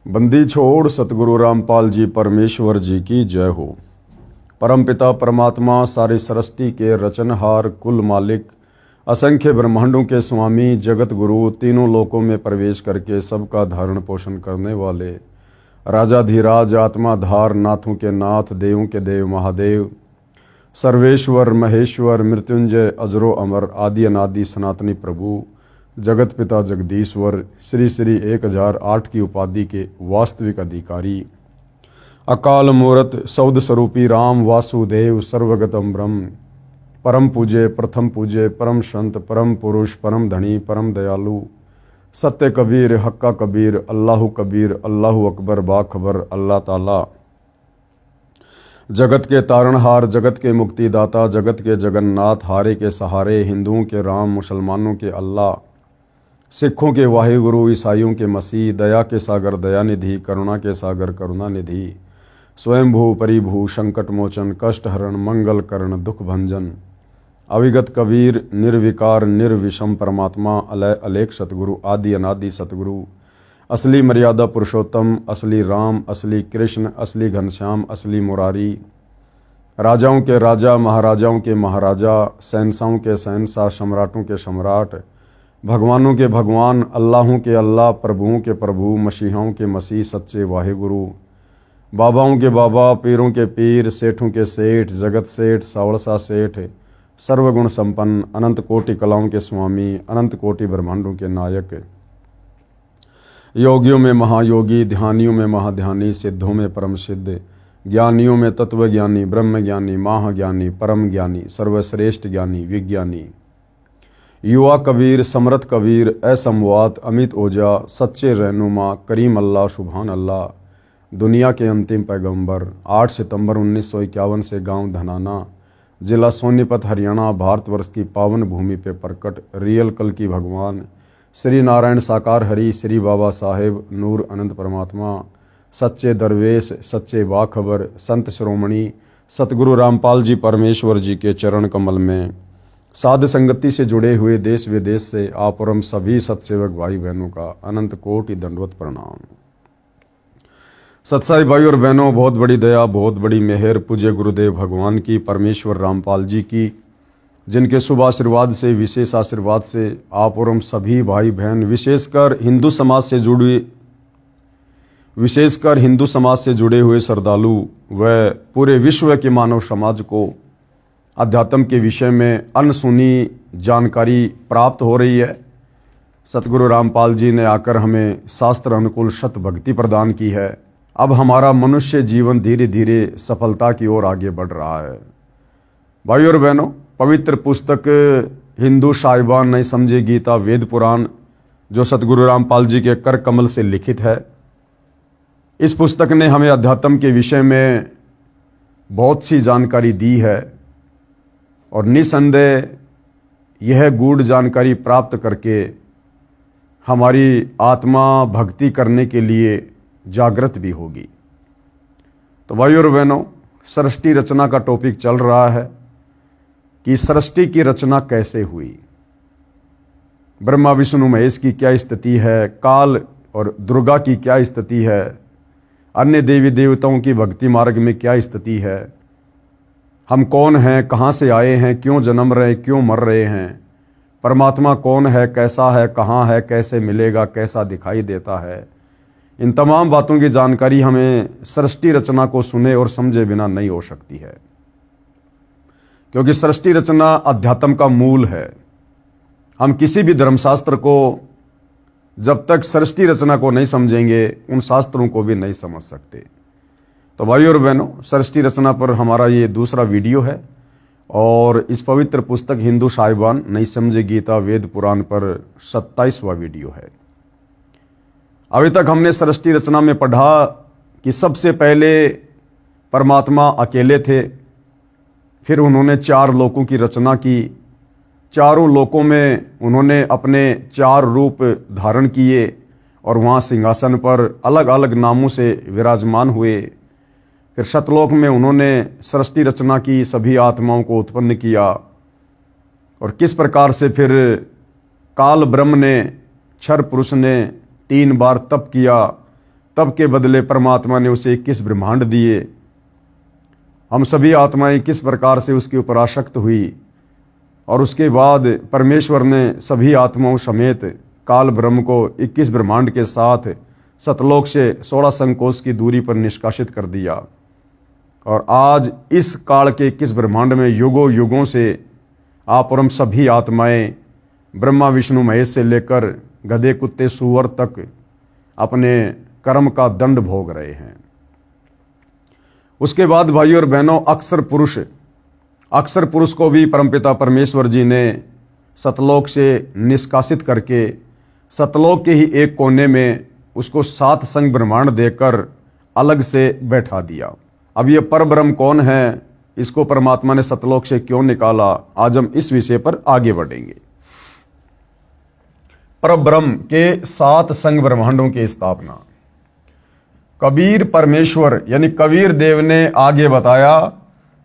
बंदी छोड़ सतगुरु रामपाल जी परमेश्वर जी की जय हो। परमपिता परमात्मा सारी सृष्टि के रचनहार, कुल मालिक, असंख्य ब्रह्मांडों के स्वामी, जगत गुरु, तीनों लोकों में प्रवेश करके सबका धारण पोषण करने वाले राजाधिराज, आत्माधार, नाथों के नाथ, देवों के देव महादेव, सर्वेश्वर महेश्वर, मृत्युंजय, अजरो अमर, आदि अनादि सनातनी प्रभु, जगत पिता जगदीश्वर, श्री श्री 1008 की उपाधि के वास्तविक अधिकारी, अकाल मूर्त सौद स्वरूपी राम वासुदेव, सर्वगतम ब्रह्म, परम पूज्य, प्रथम पूज्य, परम संत, परम पुरुष, परम धनी, परम दयालु, सत्य कबीर, हक्का कबीर, अल्लाह कबीर, अल्लाह अकबर, बाखबर, अल्लाह ताला, जगत के तारणहार, जगत के मुक्तिदाता, जगत के जगन्नाथ, हारे के सहारे, हिंदुओं के राम, मुसलमानों के अल्लाह, सिखों के वाहिगुरु, ईसाइयों के मसीह, दया के सागर दयानिधि, करुणा के सागर करुणानिधि, स्वयंभू परिभू, संकट मोचन, कष्ट हरण, मंगल करण, दुख भंजन, अविगत कबीर, निर्विकार निर्विषम परमात्मा, अलय अलेख सतगुरु, आदि अनादि सतगुरु, असली मर्यादा पुरुषोत्तम, असली राम, असली कृष्ण, असली घनश्याम, असली मुरारी, राजाओं के राजा, महाराजाओं के महाराजा, शहंशाहों के शहंशाह, सम्राटों के सम्राट, भगवानों के भगवान, अल्लाहों के अल्लाह, प्रभुओं के प्रभु, मसीहाओं के मसीह, सच्चे वाहिगुरु, बाबाओं के बाबा, पीरों के पीर, सेठों के सेठ, जगत सेठ, सावड़सा सेठ, सर्वगुण संपन्न, अनंत कोटि कलाओं के स्वामी, अनंत कोटि ब्रह्मांडों के नायक, योगियों में महायोगी, ध्यानियों में महाध्यानी, सिद्धों में परम सिद्ध, ज्ञानियों में तत्वज्ञानी, ब्रह्म ज्ञानी, महाज्ञानी, परम ज्ञानी, सर्वश्रेष्ठ ज्ञानी, विज्ञानी, युवा कबीर, समरथ कबीर, असमवात, अमित ओझा, सच्चे रहनुमा, करीम अल्लाह, सुभान अल्लाह, दुनिया के अंतिम पैगंबर, 8 सितंबर 1951 से गांव धनाना, जिला सोनीपत, हरियाणा, भारतवर्ष की पावन भूमि पे प्रकट रियल कल की भगवान, श्री नारायण साकार हरि, श्री बाबा साहेब नूर अनंत परमात्मा, सच्चे दरवेश, सच्चे बाखबर, संत श्रोमणी सतगुरु रामपाल जी परमेश्वर जी के चरण कमल में साध संगति से जुड़े हुए देश विदेश से आप और हम सभी सत्सेवक भाई बहनों का अनंत कोटि दंडवत प्रणाम। सत्साई भाई और बहनों, बहुत बड़ी दया, बहुत बड़ी मेहर पूज्य गुरुदेव भगवान की, परमेश्वर रामपाल जी की, जिनके शुभ आशीर्वाद से, विशेष आशीर्वाद से आप और हम सभी भाई बहन, विशेषकर हिंदू समाज से जुड़े हुए श्रद्धालु व पूरे विश्व के मानव समाज को अध्यात्म के विषय में अनसुनी जानकारी प्राप्त हो रही है। सतगुरु रामपाल जी ने आकर हमें शास्त्र अनुकूल शत भक्ति प्रदान की है। अब हमारा मनुष्य जीवन धीरे धीरे सफलता की ओर आगे बढ़ रहा है। भाई और बहनों, पवित्र पुस्तक हिंदू साहिबान नहीं समझे गीता वेद पुराण, जो सतगुरु रामपाल जी के कर कमल से लिखित है, इस पुस्तक ने हमें अध्यात्म के विषय में बहुत सी जानकारी दी है और निसंदेह यह गूढ़ जानकारी प्राप्त करके हमारी आत्मा भक्ति करने के लिए जागृत भी होगी। तो भाई और बहनों, सृष्टि रचना का टॉपिक चल रहा है कि सृष्टि की रचना कैसे हुई, ब्रह्मा विष्णु महेश की क्या स्थिति है, काल और दुर्गा की क्या स्थिति है, अन्य देवी देवताओं की भक्ति मार्ग में क्या स्थिति है, हम कौन हैं, कहाँ से आए हैं, क्यों जन्म रहे, क्यों मर रहे हैं, परमात्मा कौन है, कैसा है, कहाँ है, कैसे मिलेगा, कैसा दिखाई देता है, इन तमाम बातों की जानकारी हमें सृष्टि रचना को सुने और समझे बिना नहीं हो सकती है, क्योंकि सृष्टि रचना अध्यात्म का मूल है। हम किसी भी धर्मशास्त्र को जब तक सृष्टि रचना को नहीं समझेंगे, उन शास्त्रों को भी नहीं समझ सकते। तो भाई और बहनों, सृष्टि रचना पर हमारा ये दूसरा वीडियो है और इस पवित्र पुस्तक हिंदू साहिबान नहीं समझे गीता वेद पुराण पर 27वां वीडियो है। अभी तक हमने सृष्टि रचना में पढ़ा कि सबसे पहले परमात्मा अकेले थे, फिर उन्होंने 4 लोकों की रचना की, चारों लोकों में उन्होंने अपने 4 रूप धारण किए और वहाँ सिंहासन पर अलग अलग नामों से विराजमान हुए। फिर सतलोक में उन्होंने सृष्टि रचना की, सभी आत्माओं को उत्पन्न किया और किस प्रकार से फिर काल ब्रह्म ने, क्षर पुरुष ने 3 बार तप किया, तब के बदले परमात्मा ने उसे 21 ब्रह्मांड दिए। हम सभी आत्माएं किस प्रकार से उसके ऊपर आसक्त हुई और उसके बाद परमेश्वर ने सभी आत्माओं समेत काल ब्रह्म को 21 ब्रह्मांड के साथ सतलोक से 16 संकोश की दूरी पर निष्कासित कर दिया। और आज इस काल के 21 ब्रह्मांड में युगों युगों से आप और हम सभी आत्माएं ब्रह्मा विष्णु महेश से लेकर गधे कुत्ते सूअर तक अपने कर्म का दंड भोग रहे हैं। उसके बाद भाइयों और बहनों, अक्षर पुरुष को भी परमपिता परमेश्वर जी ने सतलोक से निष्कासित करके सतलोक के ही एक कोने में उसको 7 संग ब्रह्मांड देकर अलग से बैठा दिया। अब ये परब्रह्म कौन है, इसको परमात्मा ने सतलोक से क्यों निकाला, आज हम इस विषय पर आगे बढ़ेंगे। परब्रह्म के 7 संग ब्रह्मांडों की स्थापना कबीर परमेश्वर यानी कबीर देव ने आगे बताया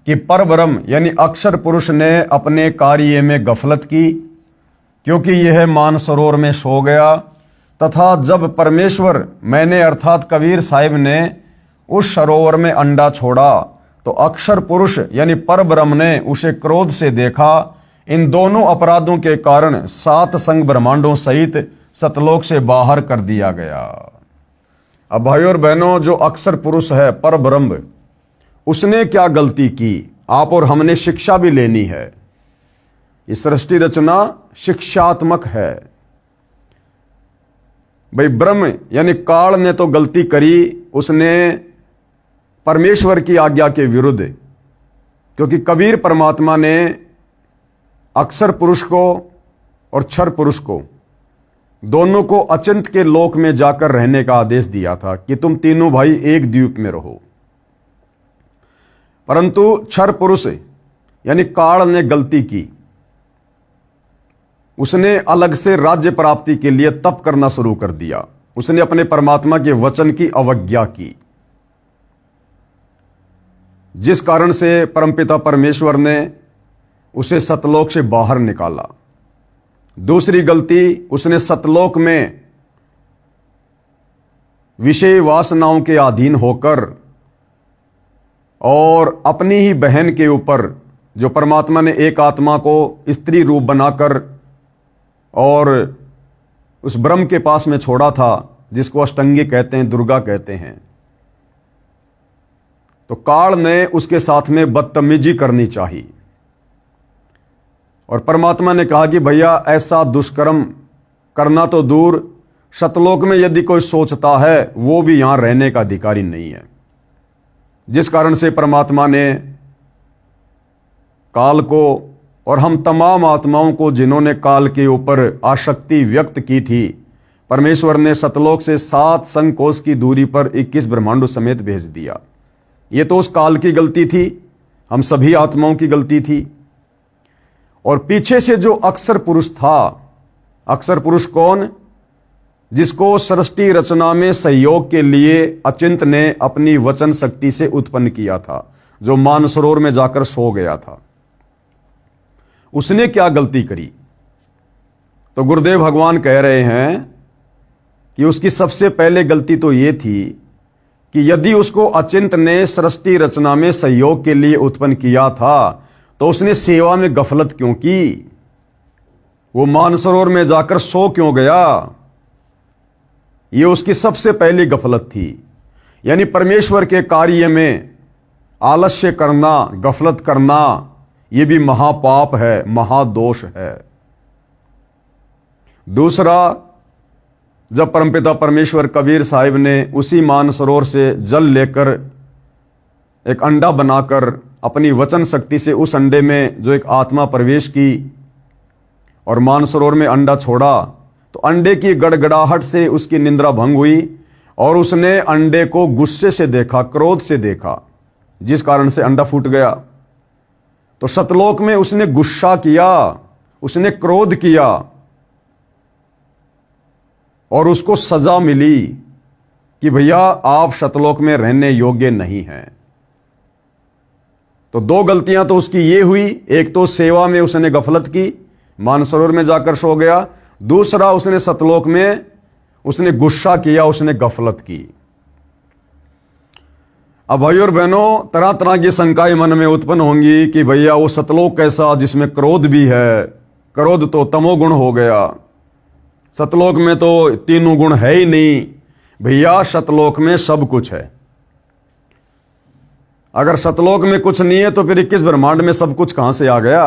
कि परब्रह्म यानी अक्षर पुरुष ने अपने कार्य में गफलत की, क्योंकि यह मानसरोवर में सो गया, तथा जब परमेश्वर मैंने अर्थात कबीर साहिब ने उस सरोवर में अंडा छोड़ा तो अक्षर पुरुष यानी परब्रह्म ने उसे क्रोध से देखा। इन दोनों अपराधों के कारण 7 संग ब्रह्मांडों सहित सतलोक से बाहर कर दिया गया। अब भाइयों और बहनों, जो अक्षर पुरुष है परब्रह्म, उसने क्या गलती की, आप और हमने शिक्षा भी लेनी है। ये सृष्टि रचना शिक्षात्मक है। भाई ब्रह्म यानी काल ने तो गलती करी, उसने परमेश्वर की आज्ञा के विरुद्ध, क्योंकि कबीर परमात्मा ने अक्षर पुरुष को और क्षर पुरुष को दोनों को अचिंत के लोक में जाकर रहने का आदेश दिया था कि तुम तीनों भाई एक द्वीप में रहो। परंतु क्षर पुरुष यानी काल ने गलती की, उसने अलग से राज्य प्राप्ति के लिए तप करना शुरू कर दिया। उसने अपने परमात्मा के वचन की अवज्ञा की, जिस कारण से परमपिता परमेश्वर ने उसे सतलोक से बाहर निकाला। दूसरी गलती, उसने सतलोक में विषय वासनाओं के अधीन होकर और अपनी ही बहन के ऊपर, जो परमात्मा ने एक आत्मा को स्त्री रूप बनाकर और उस ब्रह्म के पास में छोड़ा था, जिसको अष्टंगी कहते हैं, दुर्गा कहते हैं, तो काल ने उसके साथ में बदतमीजी करनी चाहिए। और परमात्मा ने कहा कि भैया ऐसा दुष्कर्म करना तो दूर, सतलोक में यदि कोई सोचता है वो भी यहां रहने का अधिकारी नहीं है। जिस कारण से परमात्मा ने काल को और हम तमाम आत्माओं को, जिन्होंने काल के ऊपर आसक्ति व्यक्त की थी, परमेश्वर ने सतलोक से 7 संकोश की दूरी पर 21 ब्रह्मांडों समेत भेज दिया। ये तो उस काल की गलती थी, हम सभी आत्माओं की गलती थी। और पीछे से जो अक्षर पुरुष था, अक्षर पुरुष कौन, जिसको सृष्टि रचना में सहयोग के लिए अचिंत ने अपनी वचन शक्ति से उत्पन्न किया था, जो मानसरोवर में जाकर सो गया था, उसने क्या गलती करी? तो गुरुदेव भगवान कह रहे हैं कि उसकी सबसे पहले गलती तो ये थी कि यदि उसको अचिंत ने सृष्टि रचना में सहयोग के लिए उत्पन्न किया था, तो उसने सेवा में गफलत क्यों की? वो मानसरोवर में जाकर सो क्यों गया? ये उसकी सबसे पहली गफलत थी। यानी परमेश्वर के कार्य में आलस्य करना, गफलत करना, ये भी महापाप है, महादोष है। दूसरा, जब परमपिता परमेश्वर कबीर साहिब ने उसी मानसरोवर से जल लेकर एक अंडा बनाकर अपनी वचन शक्ति से उस अंडे में जो एक आत्मा प्रवेश की और मानसरोवर में अंडा छोड़ा, तो अंडे की गड़गड़ाहट से उसकी निंद्रा भंग हुई और उसने अंडे को गुस्से से देखा, क्रोध से देखा, जिस कारण से अंडा फूट गया। तो सतलोक में उसने गुस्सा किया, उसने क्रोध किया और उसको सजा मिली कि भैया आप सतलोक में रहने योग्य नहीं हैं। तो 2 गलतियां तो उसकी ये हुई, एक तो सेवा में उसने गफलत की, मानसरोवर में जाकर सो गया। दूसरा, उसने सतलोक में उसने गुस्सा किया, उसने गफलत की। अब भाई और बहनों, तरह तरह की शंकाएं मन में उत्पन्न होंगी कि भैया वो सतलोक कैसा जिसमें क्रोध भी है, क्रोध तो तमोगुण हो गया, सतलोक में तो तीनों गुण है ही नहीं। भैया सतलोक में सब कुछ है। अगर सतलोक में कुछ नहीं है तो फिर 21 ब्रह्मांड में सब कुछ कहां से आ गया?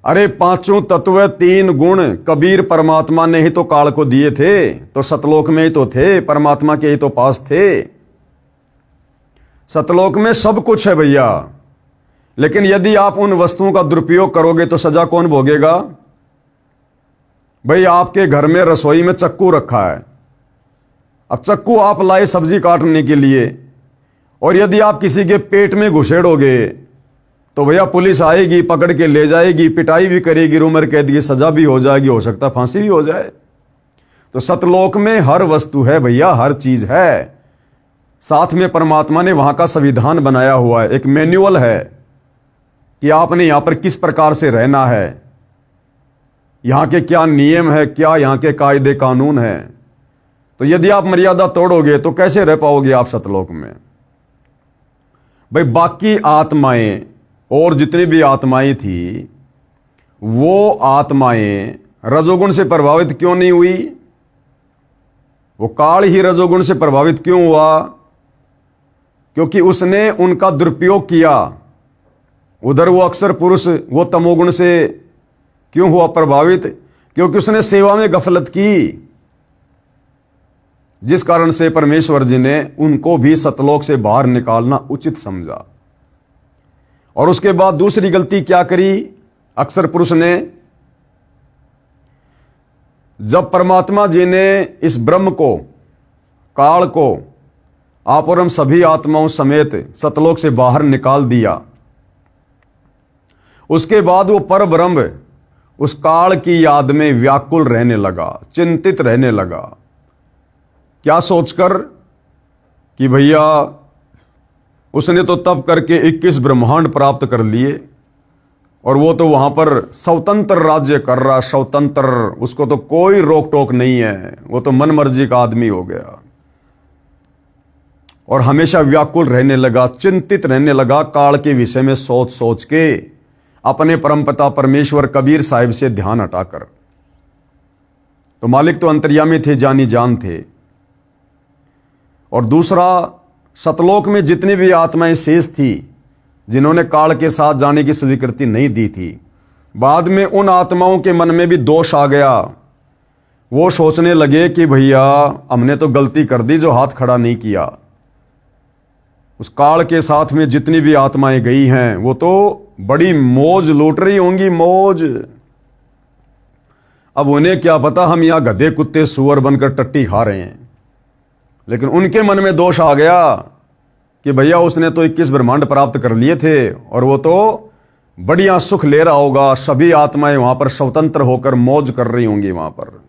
अरे पांचों तत्व तीन गुण कबीर परमात्मा ने ही तो काल को दिए थे, तो सतलोक में ही तो थे, परमात्मा के ही तो पास थे। सतलोक में सब कुछ है भैया। लेकिन यदि आप उन वस्तुओं का दुरुपयोग करोगे तो सजा कौन भोगेगा? भाई आपके घर में रसोई में चक्कू रखा है, अब चक्कू आप लाए सब्जी काटने के लिए, और यदि आप किसी के पेट में घुसेड़ोगे तो भैया पुलिस आएगी, पकड़ के ले जाएगी, पिटाई भी करेगी, उम्र कैद की सजा भी हो जाएगी, हो सकता फांसी भी हो जाए। तो सतलोक में हर वस्तु है भैया, हर चीज है। साथ में परमात्मा ने वहां का संविधान बनाया हुआ है, एक मैन्युअल है कि आपने यहां पर किस प्रकार से रहना है, यहां के क्या नियम है, क्या यहां के कायदे कानून है। तो यदि आप मर्यादा तोड़ोगे तो कैसे रह पाओगे आप सतलोक में? भाई बाकी आत्माएं और जितनी भी आत्माएं थी, वो आत्माएं रजोगुण से प्रभावित क्यों नहीं हुई? वो काल ही रजोगुण से प्रभावित क्यों हुआ? क्योंकि उसने उनका दुरुपयोग किया। उधर वो अक्सर पुरुष वो तमोगुण से क्यों हुआ प्रभावित? क्योंकि उसने सेवा में गफलत की, जिस कारण से परमेश्वर जी ने उनको भी सतलोक से बाहर निकालना उचित समझा। और उसके बाद दूसरी गलती क्या करी अक्सर पुरुष ने? जब परमात्मा जी ने इस ब्रह्म को, काल को, आप और हम सभी आत्माओं समेत सतलोक से बाहर निकाल दिया, उसके बाद वो पर ब्रह्म उस काल की याद में व्याकुल रहने लगा, चिंतित रहने लगा। क्या सोचकर कि भैया उसने तो तप करके 21 ब्रह्मांड प्राप्त कर लिए और वो तो वहां पर स्वतंत्र राज्य कर रहा, स्वतंत्र, उसको तो कोई रोक टोक नहीं है, वो तो मन मर्जी का आदमी हो गया। और हमेशा व्याकुल रहने लगा, चिंतित रहने लगा, काल के विषय में सोच सोच के, अपने परमपिता परमेश्वर कबीर साहिब से ध्यान हटाकर। तो मालिक तो अंतर्यामी थे, जानी जान थे। और दूसरा, सतलोक में जितनी भी आत्माएं शेष थी जिन्होंने काल के साथ जाने की स्वीकृति नहीं दी थी, बाद में उन आत्माओं के मन में भी दोष आ गया। वो सोचने लगे कि भैया हमने तो गलती कर दी जो हाथ खड़ा नहीं किया। उस काल के साथ में जितनी भी आत्माएं गई हैं वो तो बड़ी मौज लूट रही होंगी, मौज। अब उन्हें क्या पता हम यहां गधे कुत्ते सुअर बनकर टट्टी खा रहे हैं। लेकिन उनके मन में दोष आ गया कि भैया उसने तो 21 ब्रह्मांड प्राप्त कर लिए थे और वो तो बढ़िया सुख ले रहा होगा, सभी आत्माएं वहां पर स्वतंत्र होकर मौज कर रही होंगी वहां पर।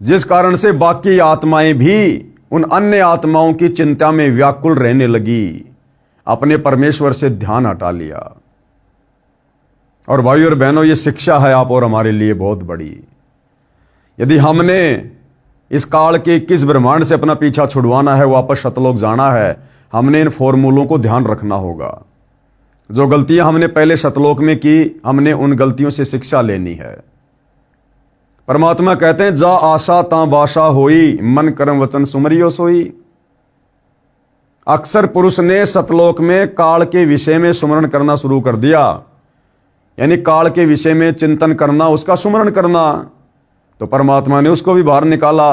जिस कारण से बाकी आत्माएं भी उन अन्य आत्माओं की चिंता में व्याकुल रहने लगी, अपने परमेश्वर से ध्यान हटा लिया। और भाई और बहनों, ये शिक्षा है आप और हमारे लिए बहुत बड़ी। यदि हमने इस काल के 21 ब्रह्मांड से अपना पीछा छुड़वाना है, वापस सतलोक जाना है, हमने इन फॉर्मूलों को ध्यान रखना होगा। जो गलतियां हमने पहले सतलोक में की, हमने उन गलतियों से शिक्षा लेनी है। परमात्मा कहते हैं, जा आशा ता बाशा होई, मन कर्म वचन सुमरियो सोई। अक्सर पुरुष ने सतलोक में काल के विषय में सुमरण करना शुरू कर दिया, यानी काल के विषय में चिंतन करना, उसका सुमरण करना। तो परमात्मा ने उसको भी बाहर निकाला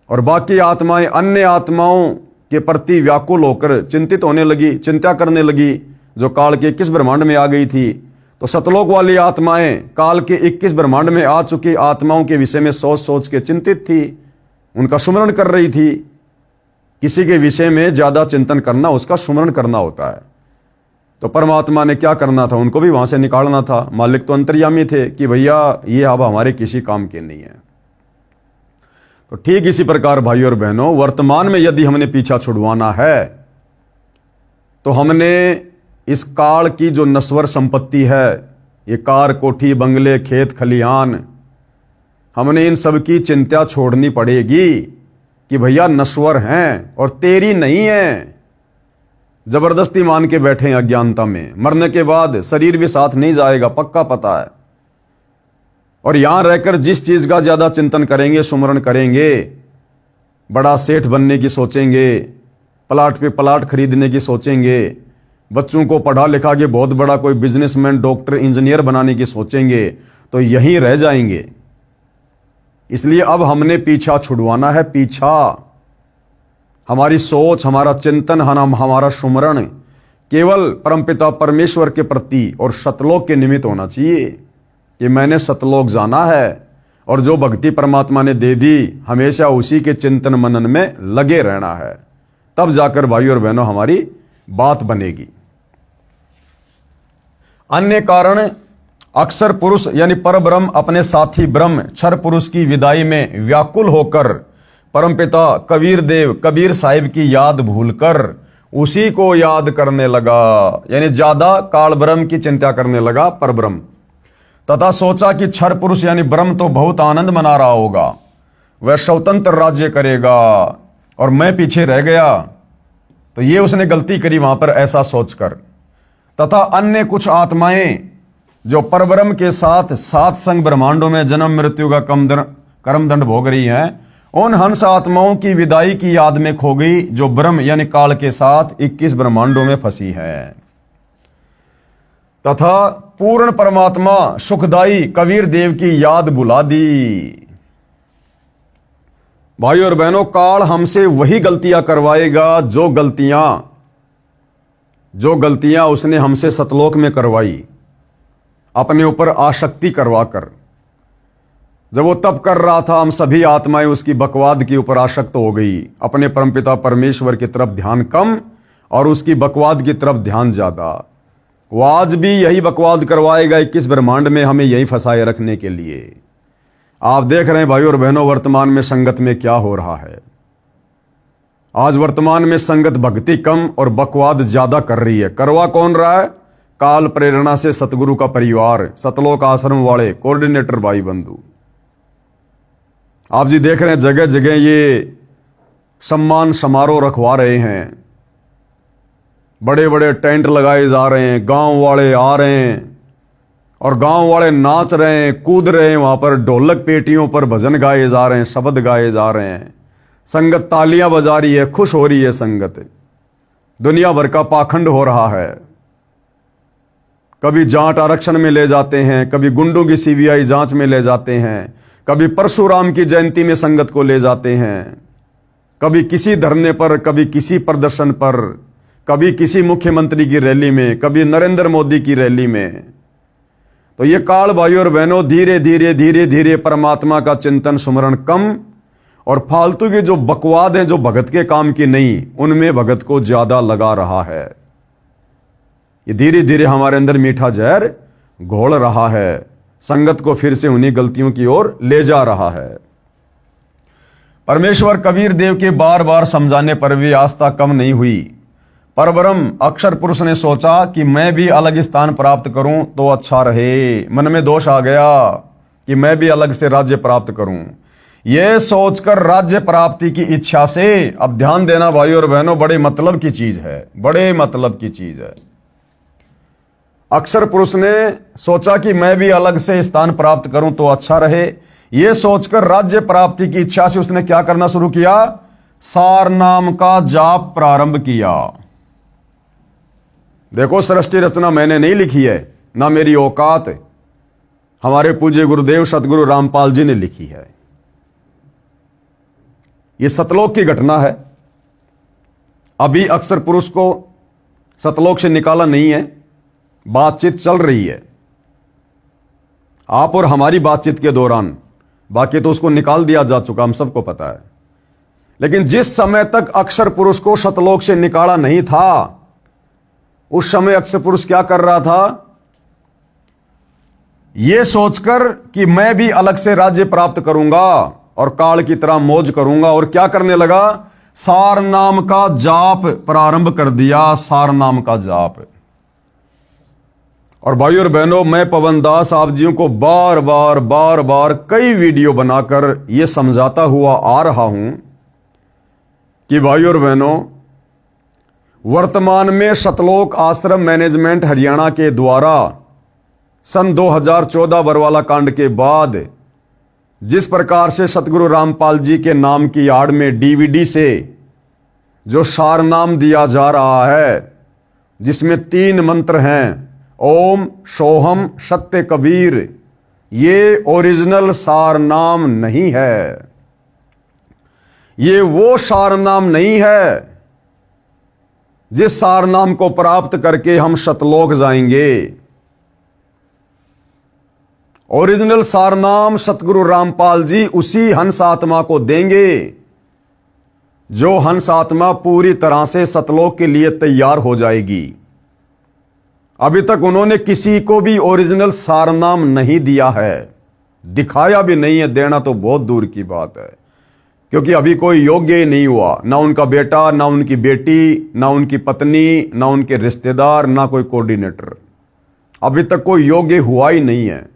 और बाकी आत्माएं अन्य आत्माओं के प्रति व्याकुल होकर चिंतित होने लगी, चिंता करने लगी, जो काल के 21 ब्रह्मांड में आ गई थी। तो सतलोक वाली आत्माएं काल के 21 ब्रह्मांड में आ चुकी आत्माओं के विषय में सोच सोच के चिंतित थी, उनका सुमरण कर रही थी। किसी के विषय में ज्यादा चिंतन करना, उसका सुमरण करना होता है। तो परमात्मा ने क्या करना था, उनको भी वहां से निकालना था। मालिक तो अंतर्यामी थे कि भैया ये अब हमारे किसी काम के नहीं है। तो ठीक इसी प्रकार भाई और बहनों, वर्तमान में यदि हमने पीछा छुड़वाना है तो हमने इस काल की जो नश्वर संपत्ति है, ये कार कोठी बंगले खेत खलिहान, हमने इन सब की चिंता छोड़नी पड़ेगी। कि भैया नश्वर हैं और तेरी नहीं है, जबरदस्ती मान के बैठे हैं अज्ञानता में। मरने के बाद शरीर भी साथ नहीं जाएगा, पक्का पता है। और यहां रहकर जिस चीज का ज्यादा चिंतन करेंगे, सुमरण करेंगे, बड़ा सेठ बनने की सोचेंगे, प्लाट पे प्लाट खरीदने की सोचेंगे, बच्चों को पढ़ा लिखा के बहुत बड़ा कोई बिजनेसमैन, डॉक्टर, इंजीनियर बनाने की सोचेंगे, तो यहीं रह जाएंगे। इसलिए अब हमने पीछा छुड़वाना है। पीछा, हमारी सोच, हमारा चिंतन, हमारा सुमरण केवल परमपिता परमेश्वर के प्रति और सतलोक के निमित्त होना चाहिए कि मैंने सतलोक जाना है, और जो भक्ति परमात्मा ने दे दी हमेशा उसी के चिंतन मनन में लगे रहना है। तब जाकर भाई और बहनों हमारी बात बनेगी। अन्य कारण, अक्सर पुरुष यानी परब्रह्म अपने साथी ब्रह्म क्षर पुरुष की विदाई में व्याकुल होकर परमपिता कबीर देव कबीर साहिब की याद भूलकर उसी को याद करने लगा, यानी ज्यादा काल ब्रह्म की चिंता करने लगा परब्रह्म, तथा सोचा कि क्षर पुरुष यानी ब्रह्म तो बहुत आनंद मना रहा होगा, वह स्वतंत्र राज्य करेगा और मैं पीछे रह गया। तो ये उसने गलती करी वहां पर ऐसा सोचकर। तथा अन्य कुछ आत्माएं जो परब्रह्म के साथ सात संग ब्रह्मांडों में जन्म मृत्यु का कर्मदंड भोग रही हैं, उन हंस आत्माओं की विदाई की याद में खो गई, जो ब्रह्म यानी काल के साथ 21 ब्रह्मांडों में फंसी है। तथा पूर्ण परमात्मा सुखदाई कबीर देव की याद भुला दी। भाई और बहनों, काल हमसे वही गलतियां करवाएगा जो गलतियां उसने हमसे सतलोक में करवाई, अपने ऊपर आसक्ति करवाकर। जब वो तप कर रहा था, हम सभी आत्माएं उसकी बकवाद के ऊपर आसक्त हो गई, अपने परमपिता परमेश्वर की तरफ ध्यान कम और उसकी बकवाद की तरफ ध्यान ज्यादा। वो आज भी यही बकवाद करवाएगा 21 ब्रह्मांड में, हमें यही फंसाए रखने के लिए। आप देख रहे हैं भाई और बहनों, वर्तमान में संगत में क्या हो रहा है। आज वर्तमान में संगत भक्ति कम और बकवाद ज्यादा कर रही है। करवा कौन रहा है? काल प्रेरणा से सतगुरु का परिवार, सतलोक आश्रम वाले कोऑर्डिनेटर भाई बंधु। आप जी देख रहे हैं जगह जगह ये सम्मान समारोह रखवा रहे हैं, बड़े बड़े टेंट लगाए जा रहे हैं, गांव वाले आ रहे हैं और गांव वाले नाच रहे हैं, कूद रहे हैं, वहां पर ढोलक पेटियों पर भजन गाए जा रहे हैं, शब्द गाए जा रहे हैं, संगत तालियां बजा रही है, खुश हो रही है संगत। दुनिया भर का पाखंड हो रहा है। कभी जाट आरक्षण में ले जाते हैं, कभी गुंडों की सीबीआई जांच में ले जाते हैं, कभी परशुराम की जयंती में संगत को ले जाते हैं, कभी किसी धरने पर, कभी किसी प्रदर्शन पर, कभी किसी मुख्यमंत्री की रैली में, कभी नरेंद्र मोदी की रैली में। तो ये काल भाई और बहनों धीरे धीरे परमात्मा का चिंतन सुमरण कम और फालतू की जो बकवाद हैं, जो भगत के काम की नहीं, उनमें भगत को ज्यादा लगा रहा है। ये धीरे धीरे हमारे अंदर मीठा जहर घोल रहा है, संगत को फिर से उन्हीं गलतियों की ओर ले जा रहा है। परमेश्वर कबीर देव के बार बार समझाने पर भी आस्था कम नहीं हुई। परब्रह्म अक्षर पुरुष ने सोचा कि मैं भी अलग स्थान प्राप्त करूं तो अच्छा रहे। मन में दोष आ गया कि मैं भी अलग से राज्य प्राप्त करूं। यह सोचकर राज्य प्राप्ति की इच्छा से, अब ध्यान देना भाई और बहनों, बड़े मतलब की चीज है, बड़े मतलब की चीज है। अक्षर पुरुष ने सोचा कि मैं भी अलग से स्थान प्राप्त करूं तो अच्छा रहे। यह सोचकर राज्य प्राप्ति की इच्छा से उसने क्या करना शुरू किया? सार नाम का जाप प्रारंभ किया। देखो, सृष्टि रचना मैंने नहीं लिखी है, ना मेरी औकात है, हमारे पूज्य गुरुदेव सतगुरु रामपाल जी ने लिखी है। यह सतलोक की घटना है। अभी अक्षर पुरुष को सतलोक से निकाला नहीं है, बातचीत चल रही है आप और हमारी बातचीत के दौरान, बाकी तो उसको निकाल दिया जा चुका, हम सबको पता है। लेकिन जिस समय तक अक्षर पुरुष को सतलोक से निकाला नहीं था, उस समय अक्षर पुरुष क्या कर रहा था? यह सोचकर कि मैं भी अलग से राज्य प्राप्त करूंगा और काल की तरह मौज करूंगा, और क्या करने लगा? सार नाम का जाप प्रारंभ कर दिया, सार नाम का जाप। और भाई और बहनों, मैं पवन दास आप जियों को बार बार कई वीडियो बनाकर यह समझाता हुआ आ रहा हूं कि भाई और बहनों, वर्तमान में सतलोक आश्रम मैनेजमेंट हरियाणा के द्वारा सन 2014 बरवाला कांड के बाद जिस प्रकार से सतगुरु रामपाल जी के नाम की आड़ में डीवीडी से जो सारनाम दिया जा रहा है, जिसमें 3 मंत्र हैं, ओम सोहम सत्य कबीर, ये ओरिजिनल सारनाम नहीं है। ये वो सारनाम नहीं है जिस सारनाम को प्राप्त करके हम सतलोक जाएंगे। ओरिजिनल सारनाम सतगुरु रामपाल जी उसी हंस आत्मा को देंगे जो हंस आत्मा पूरी तरह से सतलोक के लिए तैयार हो जाएगी। अभी तक उन्होंने किसी को भी ओरिजिनल सारनाम नहीं दिया है, दिखाया भी नहीं है, देना तो बहुत दूर की बात है, क्योंकि अभी कोई योग्य ही नहीं हुआ, ना उनका बेटा, ना उनकी बेटी, ना उनकी पत्नी, ना उनके रिश्तेदार, ना कोई कोऑर्डिनेटर। अभी तक कोई योग्य हुआ ही नहीं है।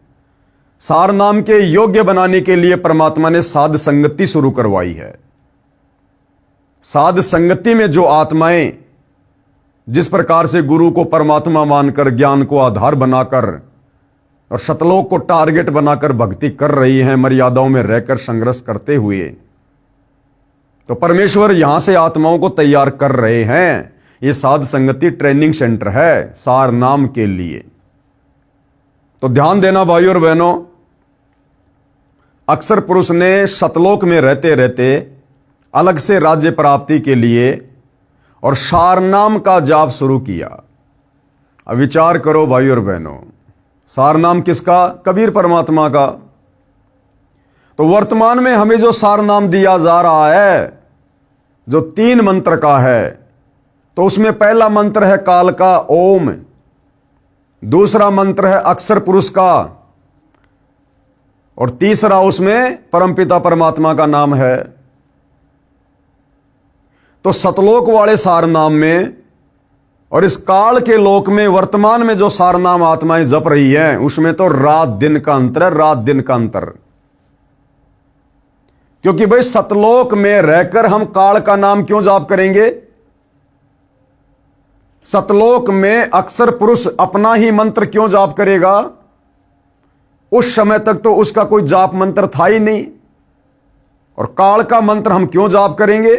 सारनाम के योग्य बनाने के लिए परमात्मा ने साध संगति शुरू करवाई है। साध संगति में जो आत्माएं जिस प्रकार से गुरु को परमात्मा मानकर, ज्ञान को आधार बनाकर और सतलोक को टारगेट बनाकर भक्ति कर रही हैं, मर्यादाओं में रहकर संघर्ष करते हुए, तो परमेश्वर यहां से आत्माओं को तैयार कर रहे हैं। ये साध संगति ट्रेनिंग सेंटर है सारनाम के लिए। तो ध्यान देना भाइयों और बहनों, अक्सर पुरुष ने सतलोक में रहते रहते अलग से राज्य प्राप्ति के लिए और सारनाम का जाप शुरू किया। अब विचार करो भाई और बहनों, सारनाम किसका? कबीर परमात्मा का। तो वर्तमान में हमें जो सारनाम दिया जा रहा है, जो 3 मंत्र का है, तो उसमें पहला मंत्र है काल का ओम, दूसरा मंत्र है अक्षर पुरुष का, और तीसरा उसमें परमपिता परमात्मा का नाम है। तो सतलोक वाले सारनाम में और इस काल के लोक में वर्तमान में जो सारनाम आत्माएं जप रही हैं, उसमें तो रात दिन का अंतर है, रात दिन का अंतर। क्योंकि भाई सतलोक में रहकर हम काल का नाम क्यों जाप करेंगे? सतलोक में अक्षर पुरुष अपना ही मंत्र क्यों जाप करेगा? उस समय तक तो उसका कोई जाप मंत्र था ही नहीं, और काल का मंत्र हम क्यों जाप करेंगे?